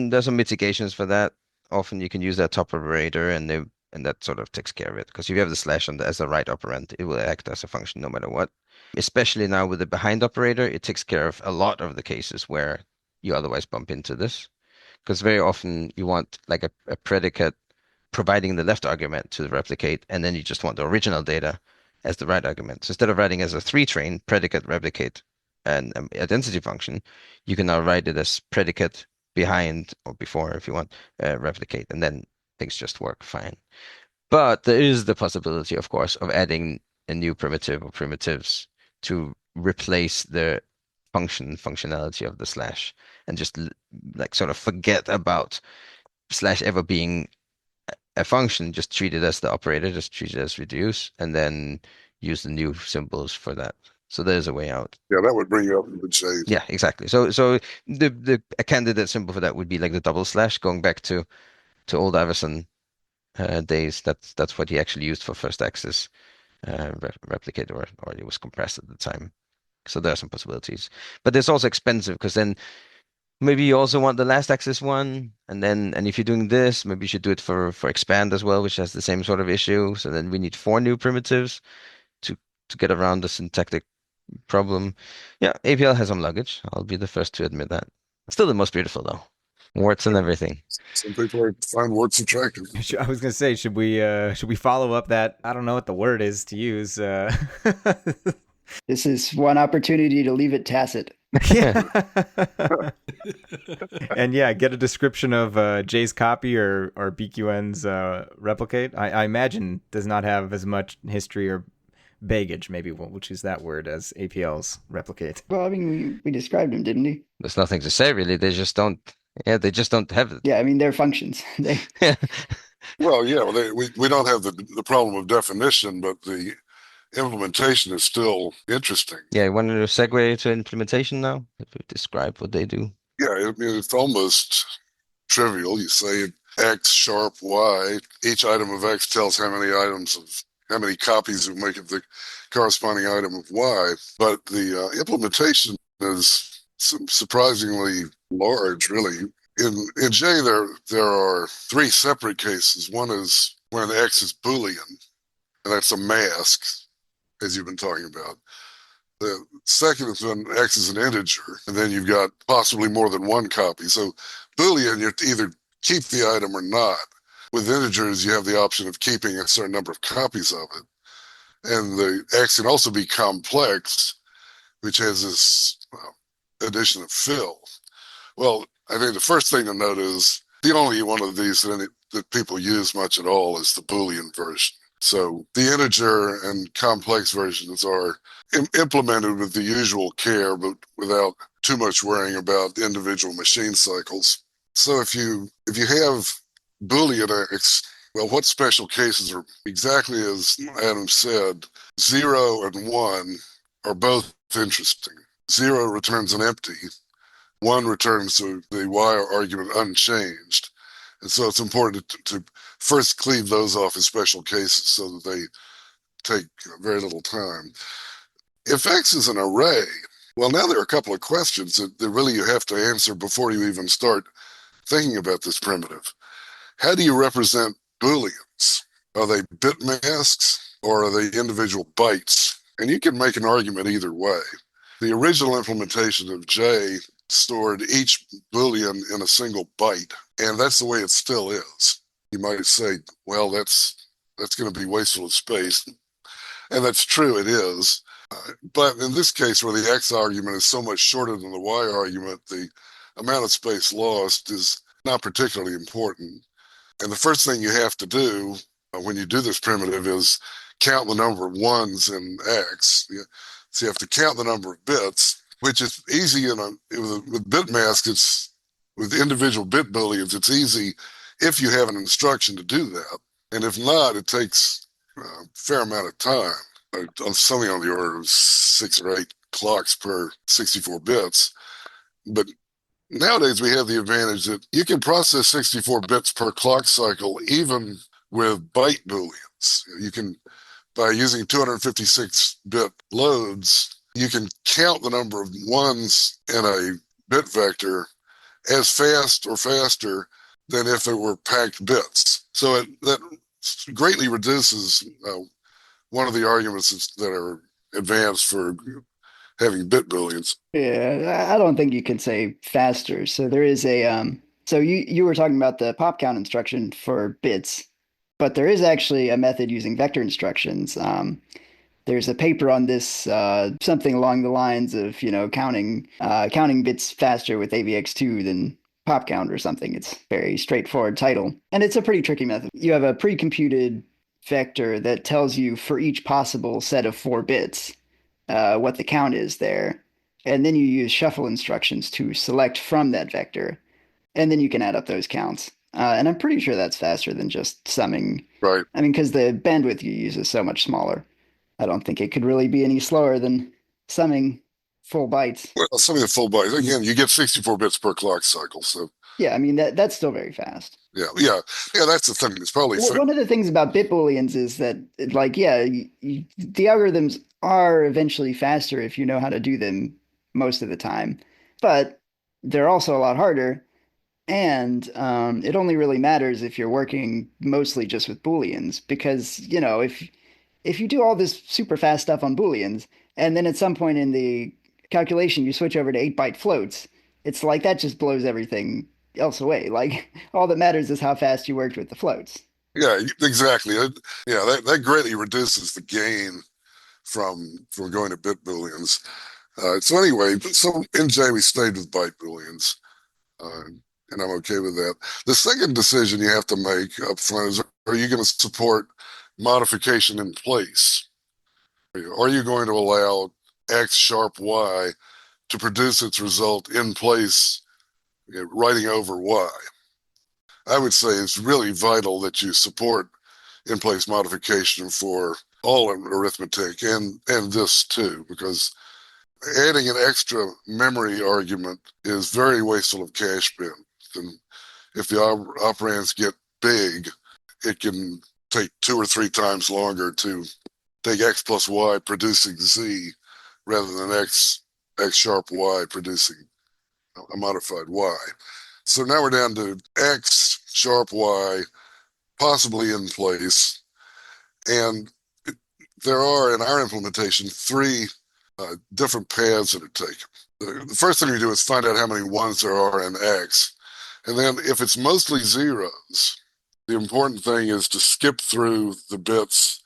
mitigations for that. Often you can use that top operator, and that sort of takes care of it, because if you have the slash as a right operand, it will act as a function no matter what. Especially now with the behind operator, it takes care of a lot of the cases where you otherwise bump into this. Because very often you want like a predicate providing the left argument to the replicate, and then you just want the original data as the right argument. So instead of writing as a three train predicate replicate and identity function, you can now write it as predicate behind or before, if you want, replicate, and then things just work fine. But there is the possibility, of course, of adding a new primitive or primitives to replace the functionality of the slash, and just like sort of forget about slash ever being a function, just treat it as the operator, just treat it as reduce, and then use the new symbols for that. So there's a way out. Yeah, that would bring you up in good shape. Yeah, exactly. So the a candidate symbol for that would be like the double slash, going back to old Iverson days. That's what he actually used for first access replicate, or it was compressed at the time. So there are some possibilities, but it's also expensive, because then maybe you also want the last access one, and if you're doing this, maybe you should do it for expand as well, which has the same sort of issue. So then we need 4 new primitives to get around the syntactic problem. Yeah, APL has some luggage. I'll be the first to admit that. Still the most beautiful though. Warts and everything. Some people find warts attractive. I was gonna say, should we follow up that? I don't know what the word is to use. This is one opportunity to leave it tacit. Yeah. And yeah, get a description of Jay's copy or BQN's replicate. I imagine does not have as much history or baggage, maybe we'll choose that word, as APL's replicate. Well, I mean, we described him, didn't we? There's nothing to say really. They just don't. Yeah, they just don't have it. Yeah, I mean, they're functions. Well, yeah, we don't have the problem of definition, but the implementation is still interesting. Yeah, you want to segue to implementation now? If we describe what they do. Yeah, I mean, it's almost trivial. You say X sharp Y. Each item of X tells how many copies will make it the corresponding item of Y. But the implementation is surprisingly large, really. In J, there are 3 separate cases. One is when X is Boolean, and that's a mask, as you've been talking about. The second is when X is an integer, and then you've got possibly more than one copy. So Boolean, you either keep the item or not. With integers, you have the option of keeping a certain number of copies of it. And the X can also be complex, which has this addition of fill. Well, I think the first thing to note is the only one of these that people use much at all is the Boolean version. So the integer and complex versions are implemented with the usual care, but without too much worrying about individual machine cycles. So if you have Boolean X, well, what special cases are exactly as Adam said? 0 and 1 are both interesting. 0 returns an empty. 1 returns the Y argument unchanged. And so it's important to first cleave those off as special cases so that they take very little time. If X is an array, well, now there are a couple of questions that really you have to answer before you even start thinking about this primitive. How do you represent Booleans? Are they bit masks or are they individual bytes? And you can make an argument either way. The original implementation of J stored each Boolean in a single byte, and that's the way it still is. You might say, well, that's going to be wasteful of space. And that's true, it is. But in this case, where the X argument is so much shorter than the Y argument, the amount of space lost is not particularly important. And the first thing you have to do when you do this primitive is count the number of ones in X. So you have to count the number of bits, which is easy with bit masks. With individual bit booleans, it's easy if you have an instruction to do that. And if not, it takes a fair amount of time, something on the order of 6 or 8 clocks per 64 bits. But nowadays we have the advantage that you can process 64 bits per clock cycle even with byte booleans. You can, by using 256-bit loads, you can count the number of ones in a bit vector as fast or faster than if it were packed bits. So that greatly reduces one of the arguments that are advanced for having bit booleans. Yeah, I don't think you can say faster. So there is so you were talking about the pop count instruction for bits, but there is actually a method using vector instructions. There's a paper on this, something along the lines of, counting bits faster with AVX2 than pop count or something. It's very straightforward title. And it's a pretty tricky method. You have a pre-computed vector that tells you for each possible set of 4 bits what the count is there. And then you use shuffle instructions to select from that vector. And then you can add up those counts. And I'm pretty sure that's faster than just summing. Right. I mean, because the bandwidth you use is so much smaller. I don't think it could really be any slower than summing full bytes. Well, some of the full bytes, again, you get 64 bits per clock cycle. So, Yeah, I mean that's still very fast. yeah, that's the thing. It's probably One of the things about bit booleans is that, like, yeah, the algorithms are eventually faster if you know how to do them most of the time, but they're also a lot harder. And it only really matters if you're working mostly just with booleans, because if you do all this super fast stuff on booleans, and then at some point in the calculation you switch over to 8-byte floats, it's like that just blows everything else away. Like all that matters is how fast you worked with the floats. Yeah, exactly. That greatly reduces the gain from going to bit booleans. So anyway, so in J we stayed with byte booleans, and I'm okay with that. The second decision you have to make up front is: are you going to support modification in place? Are you going to allow X sharp Y to produce its result in place, writing over Y? I would say it's really vital that you support in-place modification for all arithmetic and this too, because adding an extra memory argument is very wasteful of cache bin. And if the operands get big, it can take 2 or 3 times longer to take X plus Y producing Z rather than X sharp Y producing a modified Y. So now we're down to X sharp Y, possibly in place. And there are, in our implementation, 3 different paths that are taken. The first thing you do is find out how many ones there are in X. And then if it's mostly zeros, the important thing is to skip through the bits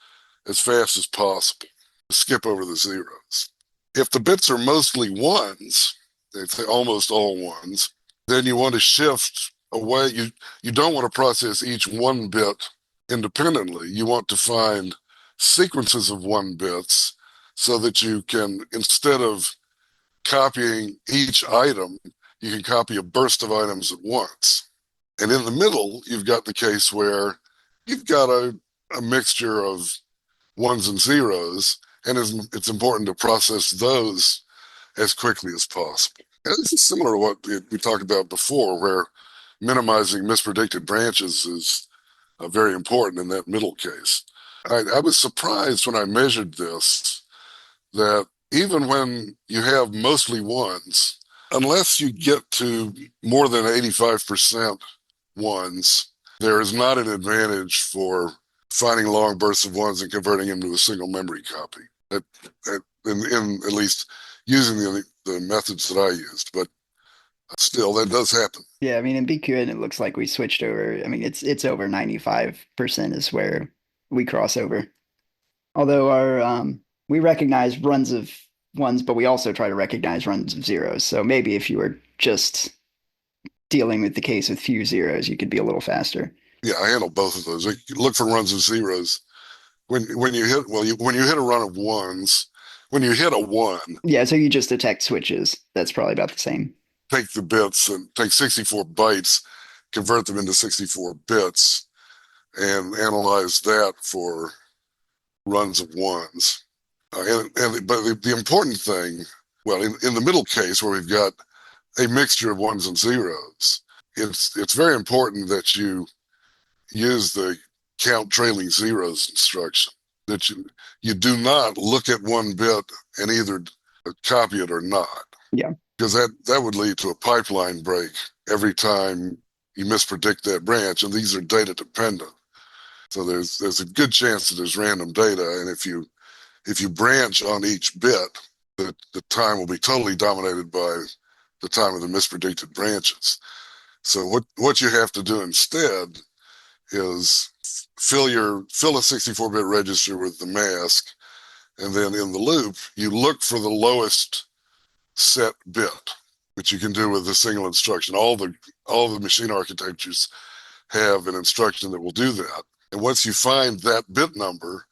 as fast as possible, skip over the zeros. If the bits are mostly ones, they'd say almost all ones, then you want to shift away. You don't want to process each 1 bit independently. You want to find sequences of 1 bits so that you can, instead of copying each item, you can copy a burst of items at once. And in the middle, you've got the case where you've got a mixture of ones and zeros, and it's important to process those as quickly as possible. And this is similar to what we talked about before, where minimizing mispredicted branches is very important in that middle case. I was surprised when I measured this that even when you have mostly ones, unless you get to more than 85% ones, there is not an advantage for finding long bursts of ones and converting them to a single memory copy. In at least using the methods that I used, but still, that does happen. Yeah, I mean, in BQN, it looks like we switched over. I mean, it's over 95% is where we cross over. Although we recognize runs of ones, but we also try to recognize runs of zeros. So maybe if you were just dealing with the case with few zeros, you could be a little faster. Yeah, I handle both of those. Look for runs of zeros. When you hit a run of ones, when you hit a 1, Yeah, so you just detect switches. That's probably about the same. take the bits and take 64 bytes, convert them into 64 bits, and analyze that for runs of ones. But the important thing, well, in the middle case where we've got a mixture of ones and zeros, it's very important that you use the count trailing zeros instruction, that you do not look at 1 bit and either copy it or not. Yeah. Because that would lead to a pipeline break every time you mispredict that branch, and these are data dependent. So there's a good chance that there's random data, and if you branch on each bit, the time will be totally dominated by the time of the mispredicted branches. So what you have to do instead is fill a 64-bit register with the mask, and then in the loop, you look for the lowest set bit. which you can do with a single instruction. All the machine architectures have an instruction that will do that. And once you find that bit number,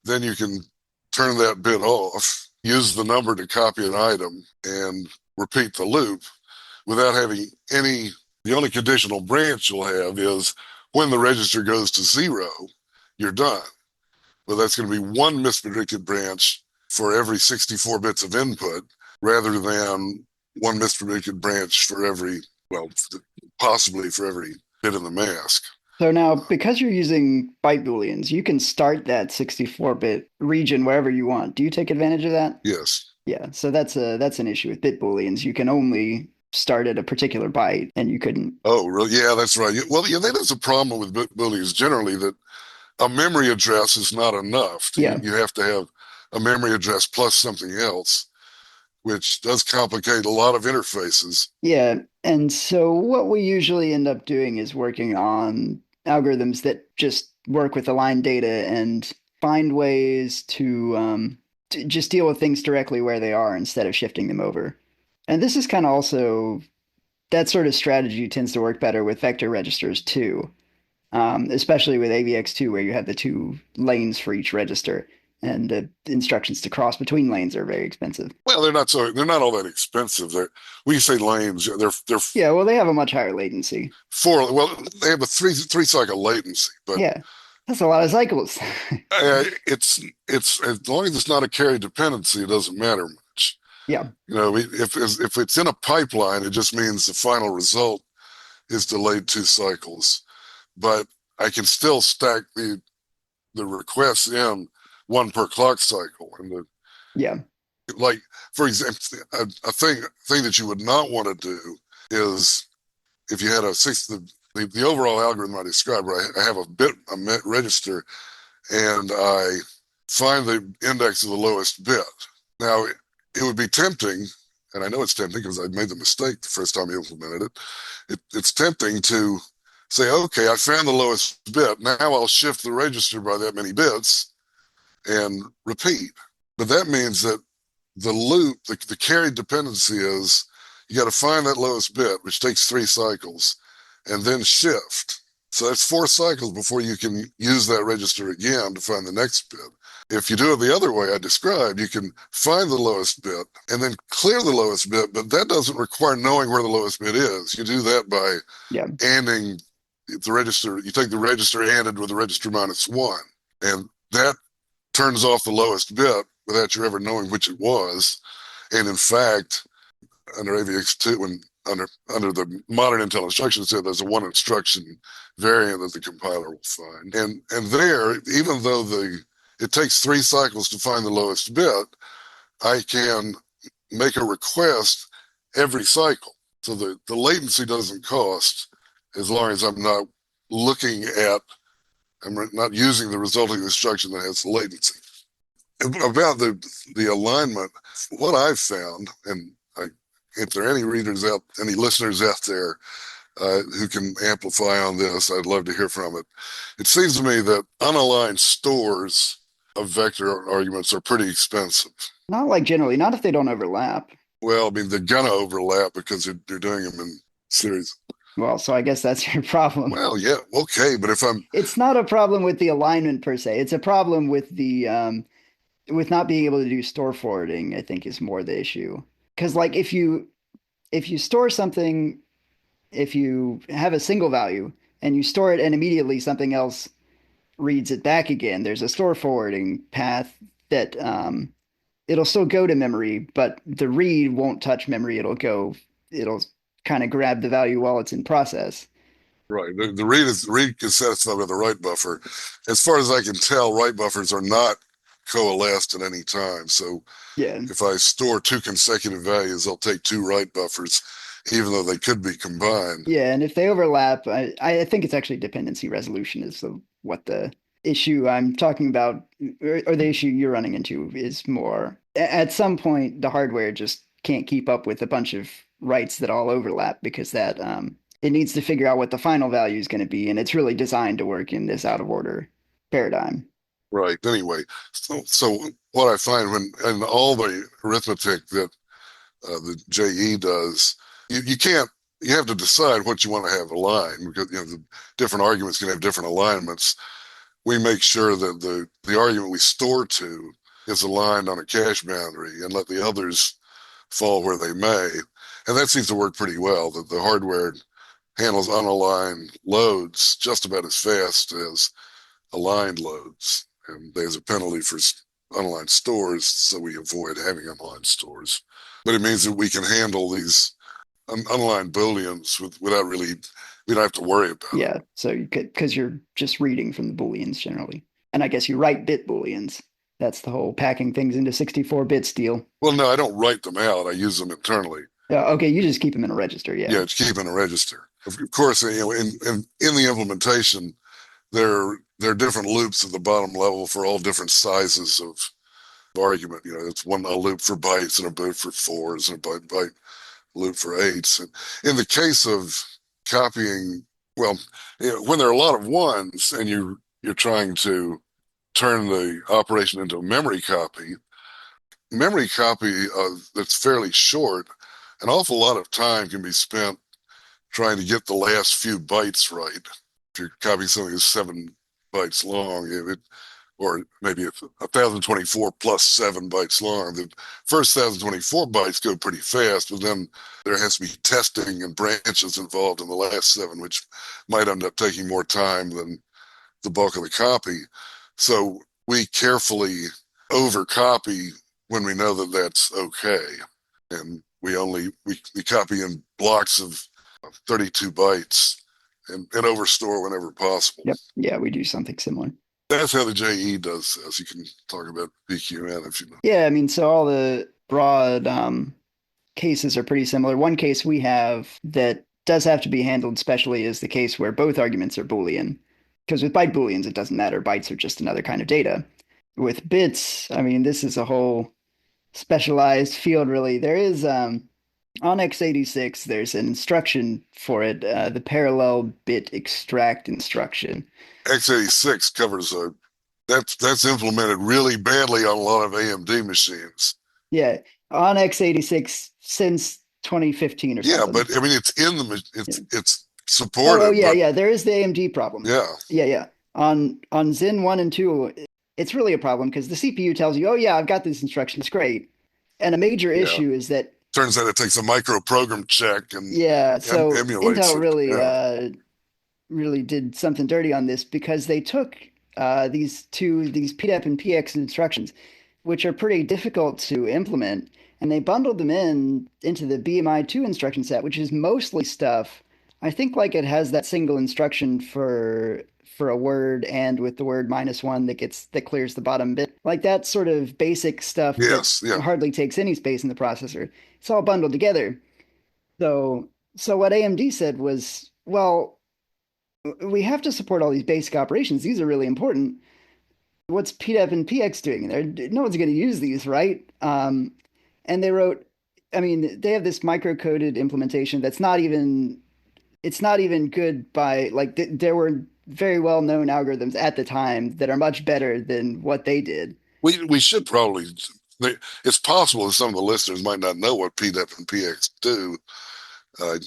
then you can turn that bit off, use the number to copy an item, and repeat the loop without having any. The only conditional branch you'll have is when the register goes to 0, you're done. But that's going to be one mispredicted branch for every 64 bits of input rather than one mispredicted branch for every, well, possibly for every bit in the mask. So now, because you're using byte booleans, you can start that 64-bit region wherever you want. Do you take advantage of that? Yes. Yeah, so that's an issue with bit booleans. You can only start at a particular byte, and you couldn't. Oh, really? Yeah, that's right. Well, yeah, that is a problem with bit booleans generally, that a memory address is not enough. Yeah. You have to have a memory address plus something else, which does complicate a lot of interfaces. Yeah, and so what we usually end up doing is working on algorithms that just work with aligned data and find ways to just deal with things directly where they are instead of shifting them over. And this is kind of also that sort of strategy tends to work better with vector registers too, especially with AVX2 where you have the 2 lanes for each register. And the instructions to cross between lanes are very expensive. Well, they're not all that expensive. When you say lanes, they're Yeah, well, they have a much higher latency. they have a three cycle latency, but yeah, that's a lot of cycles. it's as long as it's not a carry dependency, it doesn't matter much. Yeah. If it's in a pipeline, it just means the final result is delayed 2 cycles. But I can still stack the requests in 1 per clock cycle, and yeah, like for example, a thing that you would not want to do is if you had the overall algorithm I described, where I have a register and I find the index of the lowest bit. Now, it would be tempting, and I know it's tempting because I made the mistake the first time I implemented it. It's tempting to say, okay, I found the lowest bit. Now I'll shift the register by that many bits and repeat. But that means that the loop, the carried dependency is you got to find that lowest bit, which takes 3 cycles, and then shift. So that's 4 cycles before you can use that register again to find the next bit. If you do it the other way I described, you can find the lowest bit and then clear the lowest bit, but that doesn't require knowing where the lowest bit is. You do that by ANDing the register. You take the register ANDed with the register -1, and that turns off the lowest bit without you ever knowing which it was. And in fact, under AVX2, under the modern Intel instruction set, there's a 1 instruction variant that the compiler will find. And there, even though it takes 3 cycles to find the lowest bit, I can make a request every cycle. So the latency doesn't cost as long as I'm not using the resulting instruction that has latency. About the alignment, what I've found, and if there are any listeners out there who can amplify on this, I'd love to hear from it. It seems to me that unaligned stores of vector arguments are pretty expensive. Not like generally, not if they don't overlap. Well, I mean, they're gonna overlap because you're doing them in series. Well, so I guess that's your problem. Well, yeah, okay, but it's not a problem with the alignment per se. It's a problem with the with not being able to do store forwarding, I think, is more the issue. Because like if you store something, if you have a single value and you store it and immediately something else reads it back again, there's a store forwarding path that it'll still go to memory, but the read won't touch memory. It'll kind of grab the value while it's in process. Right. The read is satisfied with the write buffer. As far as I can tell, write buffers are not coalesced at any time. So if I store 2 consecutive values, I'll take 2 write buffers, even though they could be combined. Yeah, and if they overlap, I think it's actually dependency resolution is what the issue I'm talking about, or the issue you're running into is more. At some point, the hardware just can't keep up with a bunch of writes that all overlap because that it needs to figure out what the final value is going to be, and it's really designed to work in this out of order paradigm. Right. Anyway, so what I find in all the arithmetic that the JE does, you can't. You have to decide what you want to have aligned because the different arguments can have different alignments. We make sure that the argument we store to is aligned on a cache boundary and let the others fall where they may. And that seems to work pretty well, that the hardware handles unaligned loads just about as fast as aligned loads. And there's a penalty for unaligned stores, so we avoid having unaligned stores. But it means that we can handle these unaligned booleans without really, we don't have to worry about it. Yeah, so you could, because you're just reading from the booleans generally. And I guess you write bit booleans. That's the whole packing things into 64 bits deal. Well, no, I don't write them out. I use them internally. Okay, you just keep them in a register. Yeah. Yeah, it's keeping a register. Of course, in the implementation, there are different loops at the bottom level for all different sizes of argument. It's a loop for bytes and a loop for fours and a byte loop for eights. And in the case of copying, well, when there are a lot of ones and you're trying to turn the operation into a memory copy that's fairly short, an awful lot of time can be spent trying to get the last few bytes right. If you're copying something that's 7 bytes long, or maybe 1024 plus 7 bytes long, the first 1024 bytes go pretty fast, but then there has to be testing and branches involved in the last 7, which might end up taking more time than the bulk of the copy. So we carefully overcopy when we know that that's okay. And we copy in blocks of 32 bytes and overstore whenever possible. Yep. Yeah, we do something similar. That's how the JE does this. You can talk about PQN if you know. Yeah, I mean, so all the broad cases are pretty similar. One case we have that does have to be handled specially is the case where both arguments are Boolean. Because with byte Booleans, it doesn't matter. Bytes are just another kind of data. With bits, I mean, this is a whole specialized field, really. There is, on x86, there's an instruction for it, the parallel bit extract instruction. x86 covers that's implemented really badly on a lot of AMD machines. Yeah, on x86 since 2015 or something. Yeah, but I mean, it's supported. Oh yeah. There is the AMD problem. Yeah. Yeah. On Zen 1 and 2, it's really a problem because the CPU tells you, oh yeah, I've got this instruction, it's great. And a major issue is that turns out it takes a micro program check and so emulates Intel really did something dirty on this because they took these PDEP and PX instructions, which are pretty difficult to implement, and they bundled them into the BMI2 instruction set, which is mostly stuff. I think like it has that single instruction for a word and with the word -1 that clears the bottom bit. Like that sort of basic stuff that hardly takes any space in the processor. It's all bundled together. So what AMD said was, well, we have to support all these basic operations. These are really important. What's PDEP and PX doing there? No one's going to use these, right? And they wrote, I mean, they have this micro-coded implementation that's not even good by, like, there were very well-known algorithms at the time that are much better than what they did. We should probably, it's possible that some of the listeners might not know what PDEP and PX do.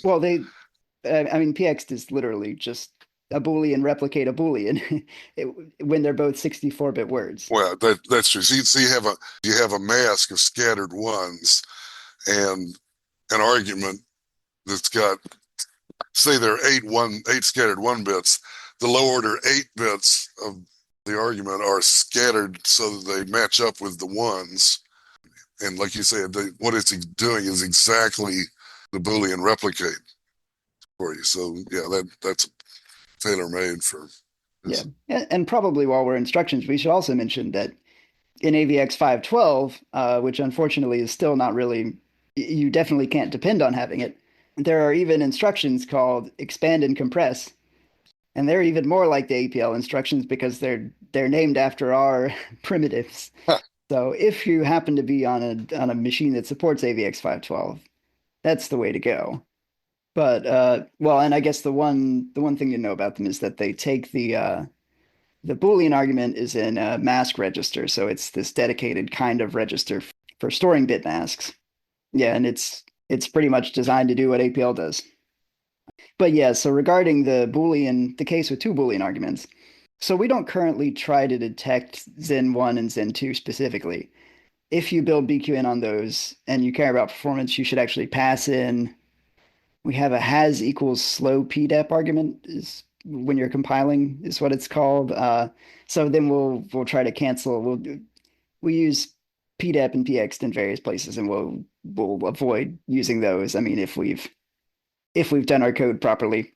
Well, I mean, PX is literally just a Boolean replicate a Boolean when they're both 64-bit words. Well, that's true. So you have a mask of scattered ones and an argument that's got, say there are eight scattered 1 bits. The low order 8 bits of the argument are scattered so that they match up with the ones. And like you said, what it's doing is exactly the Boolean replicate for you. So yeah, that's tailor-made for this. Yeah, and probably while we're instructions, we should also mention that in AVX 512, which unfortunately is still not really, you definitely can't depend on having it. There are even instructions called expand and compress, and they're even more like the APL instructions because they're named after our primitives. Huh. So if you happen to be on a machine that supports AVX 512, that's the way to go. But well, and I guess the one thing you know about them is that they take the Boolean argument is in a mask register, so it's this dedicated kind of register for storing bit masks. Yeah, and it's It's pretty much designed to do what APL does. But yeah, so regarding the case with two Boolean arguments, so we don't currently try to detect Zen 1 and Zen 2 specifically. If you build BQN on those and you care about performance, you should actually pass in. We have a has equals slow PDEP argument is when you're compiling is what it's called. So then we'll try to cancel. We use PDEP and PX in various places, and we'll avoid using those. I mean, if we've done our code properly.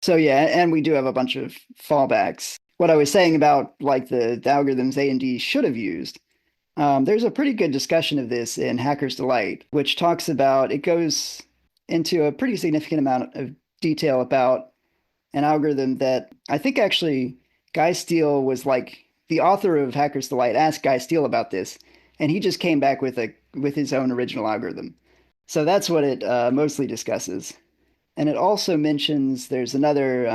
So yeah, and we do have a bunch of fallbacks. What I was saying about like the algorithms A and D should have used, there's a pretty good discussion of this in Hacker's Delight, which talks about it goes into a pretty significant amount of detail about an algorithm that I think actually Guy Steele was like the author of Hacker's Delight asked Guy Steele about this, and he just came back with his own original algorithm. So that's what it mostly discusses. And it also mentions there's another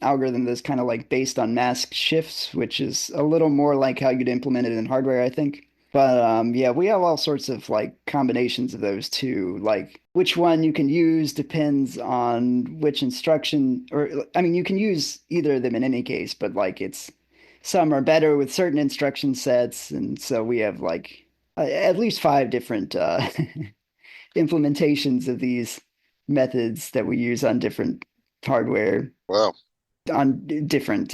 algorithm that's kind of like based on mask shifts, which is a little more like how you'd implement it in hardware, I think. But yeah, we have all sorts of like combinations of those too. Like which one you can use depends on which instruction, or I mean, you can use either of them in any case, but like it's some are better with certain instruction sets. And so we have like at least five different implementations of these methods that we use on different hardware Wow. on different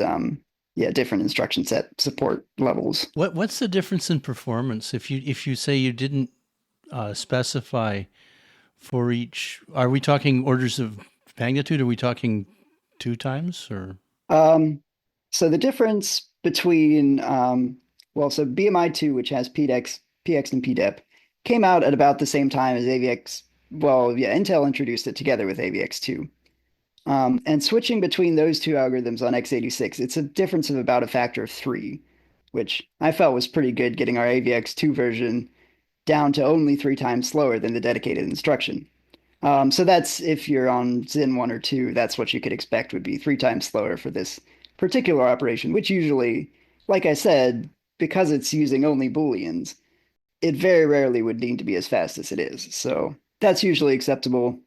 different instruction set support levels. What's the difference in performance if you say you didn't specify for each? Are we talking orders of magnitude? Are we talking 2 times or? So the difference between so BMI2, which has PX and PDEP, came out at about the same time as AVX. Well, yeah, Intel introduced it together with AVX2. And switching between those two algorithms on x86, it's a difference of about a factor of 3, which I felt was pretty good, getting our AVX2 version down to only 3 times slower than the dedicated instruction. So that's if you're on Zen 1 or 2, that's what you could expect would be 3 times slower for this particular operation, which usually, like I said, because it's using only Booleans, it very rarely would need to be as fast as it is. So that's usually acceptable.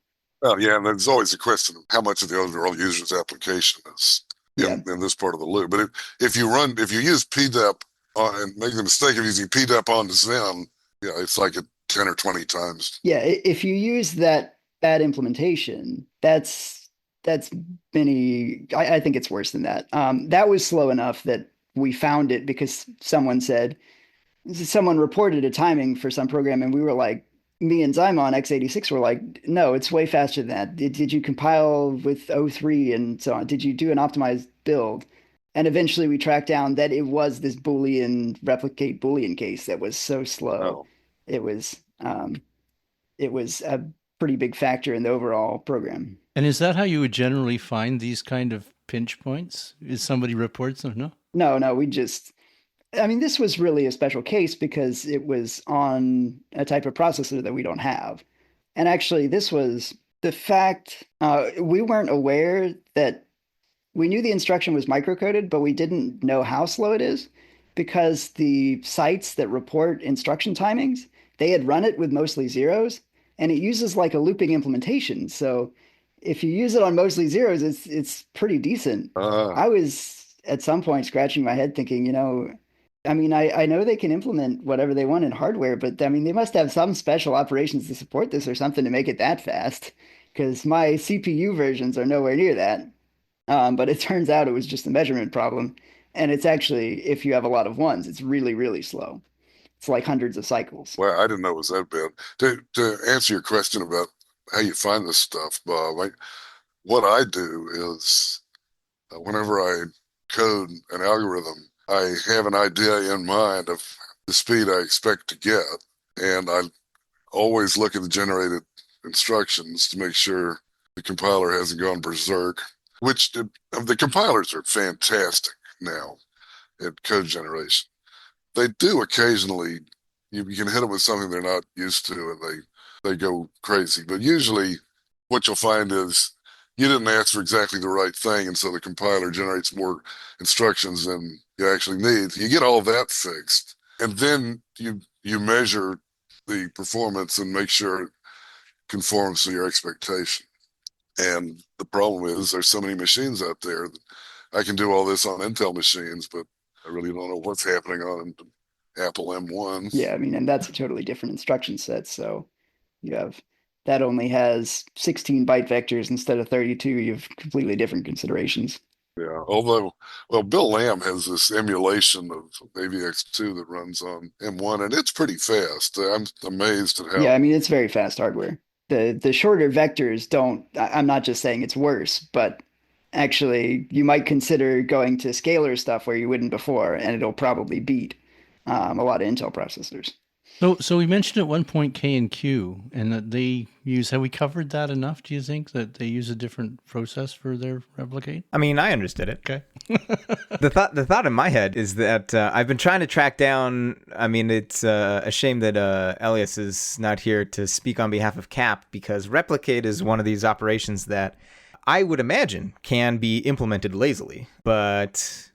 Well, yeah, and there's always a question of how much of the overall user's application is Yeah. in this part of the loop. But if you use PDEP and make the mistake of using PDEP on the Zen, yeah, it's like a 10 or 20 times. Yeah, if you use that implementation, that's many. I think it's worse than that. That was slow enough that we found it because someone reported a timing for some program, and we were like, me and Zyma x86 were like, no, it's way faster than that. Did you compile with O3 and so on? Did you do an optimized build? And eventually we tracked down that it was this Boolean replicate Boolean case that was so slow. Oh. It was a pretty big factor in the overall program. And is that how you would generally find these kind of pinch points? Is somebody reports them? No? No, I mean, this was really a special case because it was on a type of processor that we don't have. And actually, this was the fact we weren't aware that we knew the instruction was microcoded, but we didn't know how slow it is because the sites that report instruction timings, they had run it with mostly zeros, and it uses like a looping implementation. So if you use it on mostly zeros, it's pretty decent. I was at some point scratching my head thinking, I mean, I know they can implement whatever they want in hardware, but I mean, they must have some special operations to support this or something to make it that fast, because my CPU versions are nowhere near that. But it turns out it was just a measurement problem. And it's actually, if you have a lot of ones, it's really, really slow. It's like hundreds of cycles. Well, I didn't know it was that bad. To answer your question about how you find this stuff, Bob, what I do is whenever I code an algorithm, I have an idea in mind of the speed I expect to get, and I always look at the generated instructions to make sure the compiler hasn't gone berserk, which the compilers are fantastic now at code generation. They do occasionally, you can hit them with something they're not used to, and they go crazy. But usually what you'll find is you didn't ask for exactly the right thing, and so the compiler generates more instructions than you actually need. You get all that fixed, and then you measure the performance and make sure conforms to your expectation. And the problem is there's so many machines out there. I can do all this on Intel machines, but I really don't know what's happening on Apple M1. Yeah, I mean, and that's a totally different instruction set. So you have that only has 16 byte vectors instead of 32. You have completely different considerations. Yeah, although, well, Bill Lamb has this emulation of AVX2 that runs on M1, and it's pretty fast. I'm amazed at how. Yeah, I mean, it's very fast hardware. The shorter vectors don't, I'm not just saying it's worse, but actually you might consider going to scalar stuff where you wouldn't before, and it'll probably beat a lot of Intel processors. So we mentioned at one point K and Q, and that they use. Have we covered that enough? Do you think that they use a different process for their replicate? I mean, I understood it. Okay. The thought in my head is that I've been trying to track down. I mean, it's a shame that Elias is not here to speak on behalf of CAP, because replicate is one of these operations that I would imagine can be implemented lazily, but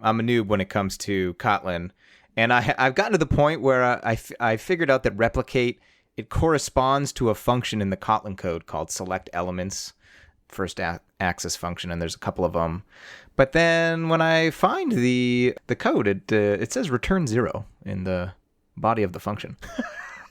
I'm a noob when it comes to Kotlin. And I've gotten to the point where I figured out that replicate, it corresponds to a function in the Kotlin code called select elements, first access function, and there's a couple of them. But then when I find the code, it says return 0 in the body of the function.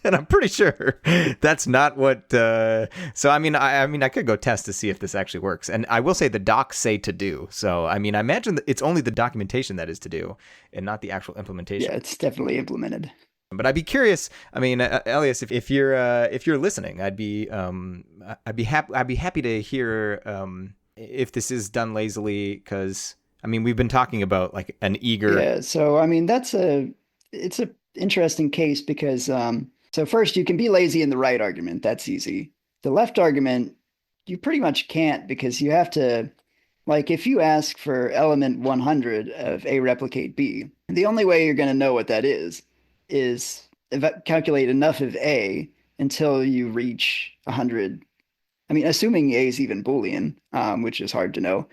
And I'm pretty sure that's not what. So I mean, I could go test to see if this actually works. And I will say the docs say to do. So I mean, I imagine that it's only the documentation that is to do, and not the actual implementation. Yeah, it's definitely implemented. But I'd be curious. I mean, Elias, if you're listening, I'd be happy to hear if this is done lazily, because I mean, we've been talking about like an eager. Yeah, so I mean, it's a interesting case because. So first, you can be lazy in the right argument. That's easy. The left argument, you pretty much can't, because you have to, like, if you ask for element 100 of A replicate B, the only way you're going to know what that is calculate enough of A until you reach 100. I mean, assuming A is even Boolean, which is hard to know,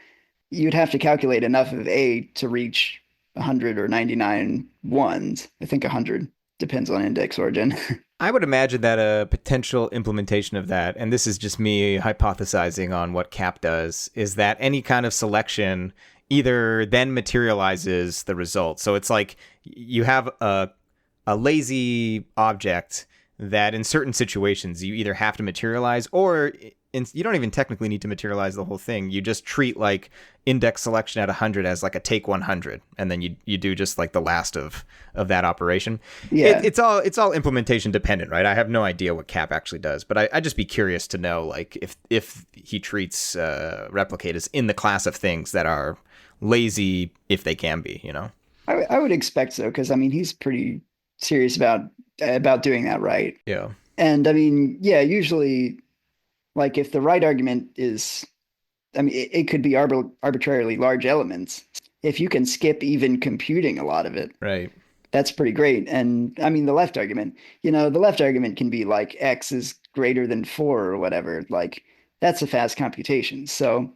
you'd have to calculate enough of A to reach 100 or 99 ones. I think 100 depends on index origin. I would imagine that a potential implementation of that, and this is just me hypothesizing on what CAP does, is that any kind of selection either then materializes the result. So it's like you have a lazy object that in certain situations you either have to materialize, or you don't even technically need to materialize the whole thing. You just treat like index selection at 100 as like a take 100, and then you do just like the last of that operation. Yeah, it's all implementation dependent, right? I have no idea what CAP actually does, but I'd just be curious to know like if he treats replicate as in the class of things that are lazy if they can be, you know. I would expect so, because I mean he's pretty serious about doing that right. Yeah, and I mean usually. Like if the right argument is, I mean, it could be arbitrarily large elements. If you can skip even computing a lot of it, right, that's pretty great. And I mean, the left argument can be like X is greater than 4 or whatever. Like that's a fast computation. So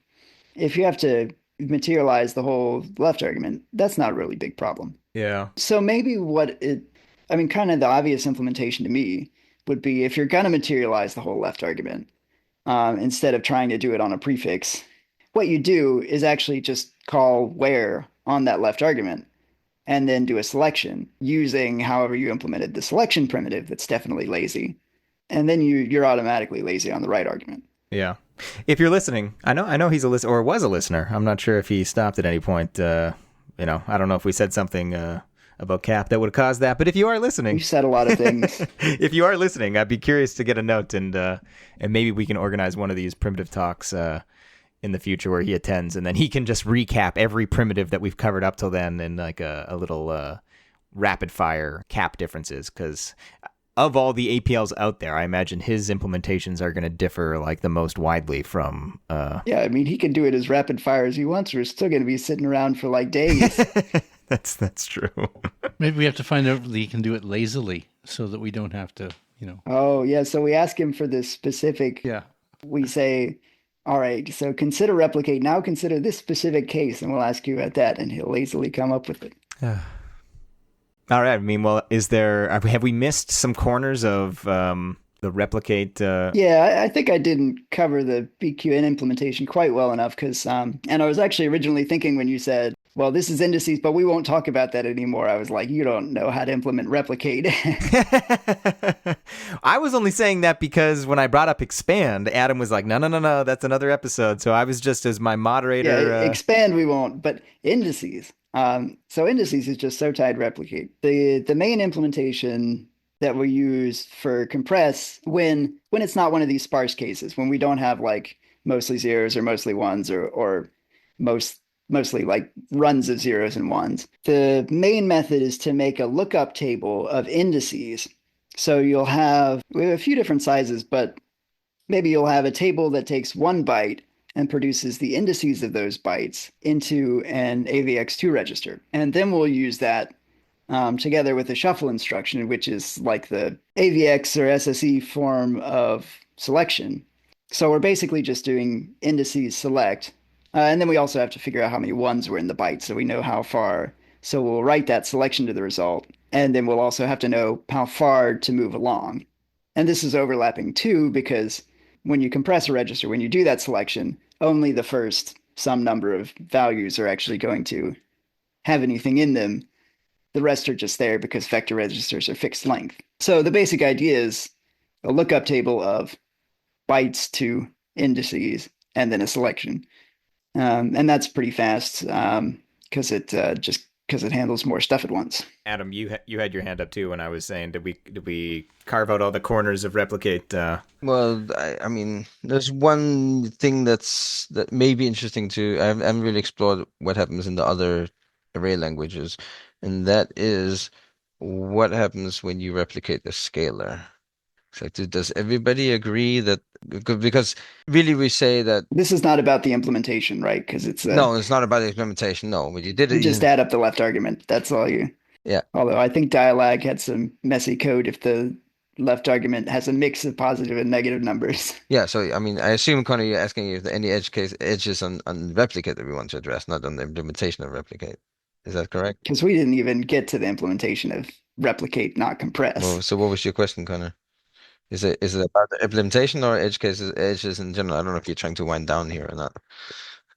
if you have to materialize the whole left argument, that's not a really big problem. Yeah. So maybe kind of the obvious implementation to me would be if you're going to materialize the whole left argument, instead of trying to do it on a prefix, what you do is actually just call where on that left argument and then do a selection using however you implemented the selection primitive. That's definitely lazy. And then you're automatically lazy on the right argument. Yeah. If you're listening, I know he's a listener or was a listener. I'm not sure if he stopped at any point. I don't know if we said something about CAP that would have caused that. But if you are listening, you said a lot of things. If you are listening, I'd be curious to get a note, and maybe we can organize one of these primitive talks in the future where he attends, and then he can just recap every primitive that we've covered up till then in like a little rapid fire CAP differences. Because of all the APLs out there, I imagine his implementations are going to differ like the most widely from. Yeah, I mean, he can do it as rapid fire as he wants. We're still going to be sitting around for like days. That's true. Maybe we have to find out if he can do it lazily so that we don't have to, Oh, yeah. So we ask him for this specific. Yeah. We say, all right, so consider replicate. Now consider this specific case, and we'll ask you about that, and he'll lazily come up with it. All right. I mean, well, have we missed some corners of the replicate. Yeah, I think I didn't cover the BQN implementation quite well enough because, and I was actually originally thinking when you said, well, this is indices, but we won't talk about that anymore. I was like, you don't know how to implement replicate. I was only saying that because when I brought up expand, Adam was like, no, no, no, no, that's another episode. So I was just as my Yeah, moderator. expand we won't, but indices. So indices is just so tied replicate. The main implementation that we use for compress when it's not one of these sparse cases, when we don't have like mostly zeros or mostly ones or most mostly like runs of zeros and ones. The main method is to make a lookup table of indices. So we have a few different sizes, but maybe you'll have a table that takes 1 byte and produces the indices of those bytes into an AVX2 register. And then we'll use that together with a shuffle instruction, which is like the AVX or SSE form of selection. So we're basically just doing indices select. And then we also have to figure out how many ones were in the byte so we know how far. So we'll write that selection to the result. And then we'll also have to know how far to move along. And this is overlapping too, because when you compress a register, when you do that selection, only the first some number of values are actually going to have anything in them. The rest are just there because vector registers are fixed length. So the basic idea is a lookup table of bytes to indices and then a selection. And that's pretty fast because it handles more stuff at once. Adam, you had your hand up too when I was saying, did we carve out all the corners of replicate? Well, I mean, there's one thing that may be interesting too. I haven't really explored what happens in the other array languages, and that is what happens when you replicate a scalar. So does everybody agree that because really we say that This is not about the implementation, right? Because no, it's not about the implementation. No, but you did you it. just add up the left argument. That's all you. Yeah. Although I think dialag had some messy code if the left argument has a mix of positive and negative numbers. Yeah, so I mean, I assume, Conor, you're asking if there are any edges on replicate that we want to address, not on the implementation of replicate. Is that correct? Because we didn't even get to the implementation of replicate, not compress. Well, so what was your question, Conor? Is it about the implementation or edges in general? I don't know if you're trying to wind down here or not.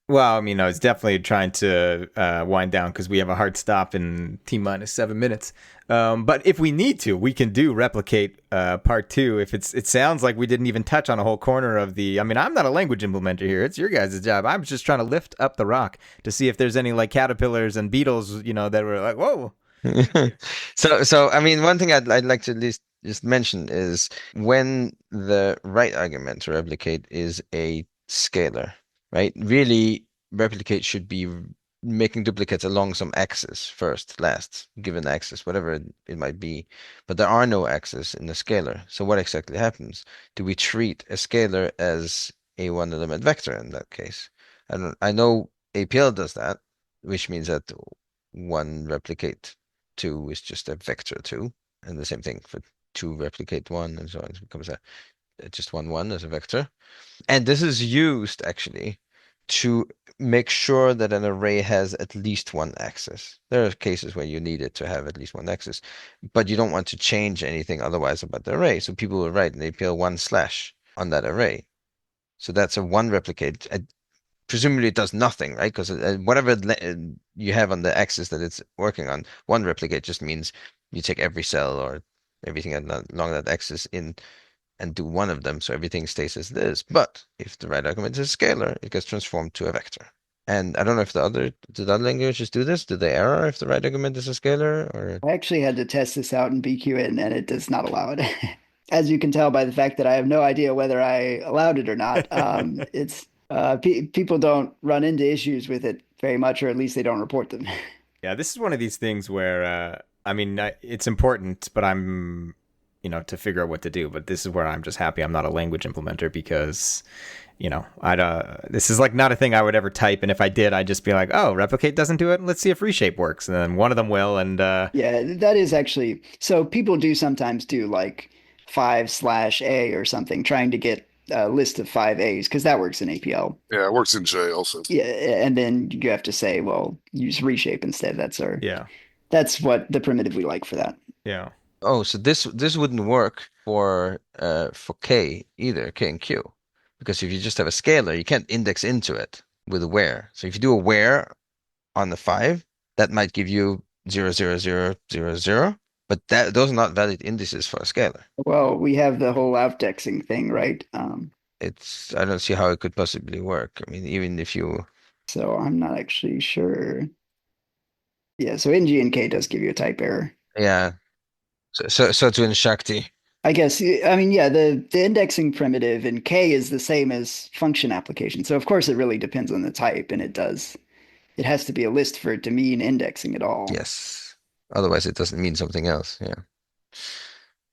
Well, I mean, I was definitely trying to wind down because we have a hard stop in T minus 7 minutes. But if we need to, we can do replicate part 2. If it sounds like we didn't even touch on a whole corner of the. I mean, I'm not a language implementer here. It's your guys' job. I'm just trying to lift up the rock to see if there's any like caterpillars and beetles, that were like, whoa. So I mean, one thing I'd like to at least just mention is when the right argument to replicate is a scalar, right? Really, replicate should be making duplicates along some axis first, last, given axis, whatever it might be. But there are no axes in the scalar. So what exactly happens? Do we treat a scalar as a one-element vector in that case? I know APL does that, which means that one replicate 2 is just a vector 2, and the same thing for 2 replicate 1, and so on. It becomes just 1 as a vector. And this is used actually to make sure that an array has at least one axis. There are cases where you need it to have at least one axis, but you don't want to change anything otherwise about the array. So people will write an APL 1/ on that array. So that's a 1 replicate. Presumably it does nothing, right? Because whatever you have on the axis that it's working on, 1 replicate just means you take every cell or everything along that axis in and do one of them, so everything stays as it is. But if the right argument is a scalar, it gets transformed to a vector. And I don't know if the other languages do this. Do they error if the right argument is a scalar? Or I actually had to test this out in BQN, and it does not allow it. As you can tell by the fact that I have no idea whether I allowed it or not. It's people don't run into issues with it very much, or at least they don't report them. Yeah, this is one of these things where, I mean, it's important, but I'm, to figure out what to do. But this is where I'm just happy I'm not a language implementer because, this is like not a thing I would ever type. And if I did, I'd just be like, oh, replicate doesn't do it. Let's see if reshape works. And then one of them will. And yeah, that is actually so. People do sometimes do like 5/A or something, trying to get a list of 5As because that works in APL. Yeah, it works in J also. Yeah, and then you have to say, well, use reshape instead. That's what the primitive we like for that. Yeah. Oh, so this wouldn't work for K either, K and Q. Because if you just have a scalar, you can't index into it with a where. So if you do a where on the 5, that might give you 0, 0, 0, 0, 0. But those are not valid indices for a scalar. Well, we have the whole outdexing thing, right? I don't see how it could possibly work. I mean, even if you So I'm not actually sure. Yeah, so NG and K does give you a type error. yeah. So to in Shakti. I guess, I mean, yeah, the indexing primitive in K is the same as function application. So of course it really depends on the type, and it has to be a list for it to mean indexing at all. Yes. Otherwise it doesn't mean something else. Yeah.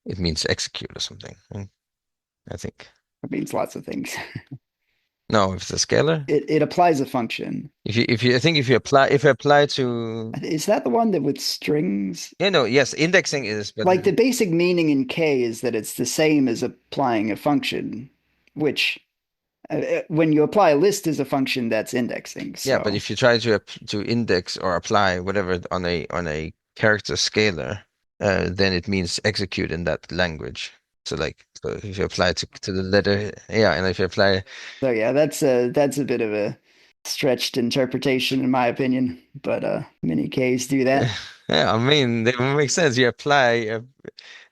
It means execute or something. I think. It means lots of things. No, if it's a scalar. It applies a function. If you apply to Is that the one that with strings? yes, indexing is, but Like the basic meaning in K is that it's the same as applying a function, which when you apply a list as a function, that's indexing. yeah, but So if you try to index or apply whatever on a character scalar, then it means execute in that language. So if you apply to the letter, yeah, and if you apply, so yeah, that's a bit of a stretched interpretation in my opinion, but many Ks do that. yeah, I mean, it makes sense. You apply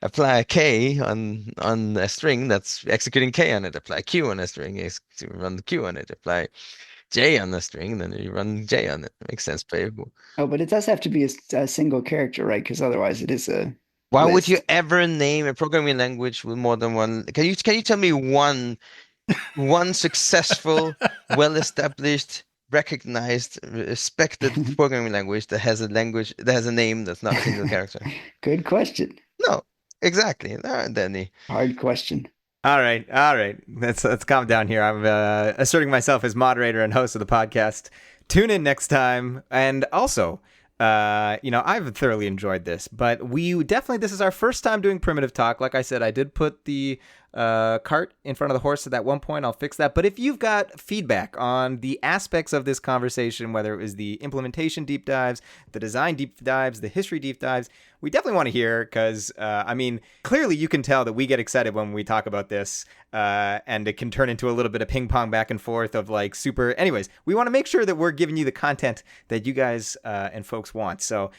a K on a string that's executing K on it. Apply Q on a string, run the Q on it. Apply J on the string, then you run J on it. Makes sense, babe. Oh, but it does have to be a single character, right? Because otherwise it is a Why would list. you ever name a programming language with more than one? Can you tell me one successful, well-established, recognized, respected programming language that has a name that's not a single character? Good question. No, exactly. There aren't any. Hard question. All right. Let's calm down here. I'm asserting myself as moderator and host of the podcast. Tune in next time, and also, I've thoroughly enjoyed this, but this is our first time doing primitive talk. Like I said, I did put the cart in front of the horse at that one point. I'll fix that. But if you've got feedback on the aspects of this conversation, whether it was the implementation deep dives, the design deep dives, the history deep dives, we definitely want to hear, because, clearly you can tell that we get excited when we talk about this, and it can turn into a little bit of ping pong back and forth of super. Anyways, we want to make sure that we're giving you the content that you guys and folks want. So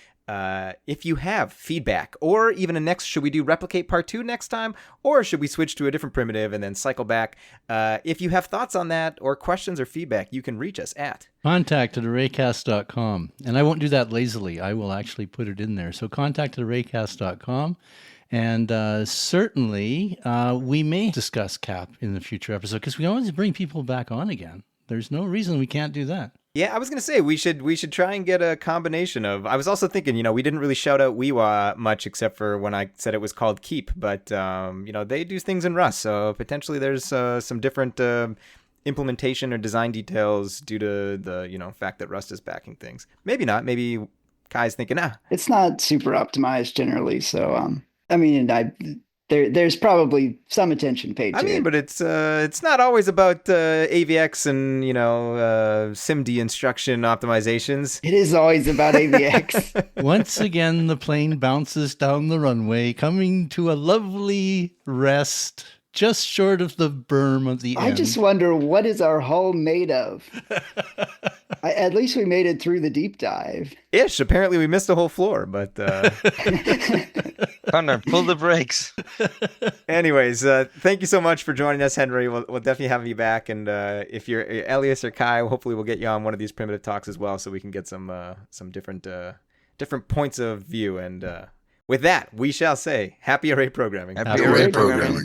if you have feedback, or even should we do replicate part 2 next time, or should we switch to a different primitive and then cycle back? If you have thoughts on that, or questions or feedback, you can reach us at contact@arraycast.com. And I won't do that lazily. I will actually put it in there. So contact@arraycast.com. And certainly we may discuss CAP in the future episode, because we always bring people back on again. There's no reason we can't do that. Yeah, I was gonna say we should try and get a combination of. I was also thinking, we didn't really shout out Weewa much except for when I said it was called Keep, but they do things in Rust, so potentially there's some different implementation or design details due to the fact that Rust is backing things. Maybe not. Maybe Kai's thinking, It's not super optimized generally, so there's probably some attention paid to it. but it's not always about AVX and SIMD instruction optimizations. It is always about AVX. Once again, the plane bounces down the runway, coming to a lovely rest just short of the berm of the end. I just wonder, what is our hull made of? At least we made it through the deep dive. Ish. Apparently we missed a whole floor, but Conor, pull the brakes. Anyways, thank you so much for joining us, Henry. We'll definitely have you back, and if you're Elias or Kai, hopefully we'll get you on one of these primitive talks as well, so we can get some different points of view. And with that, we shall say happy array programming. Happy Array programming.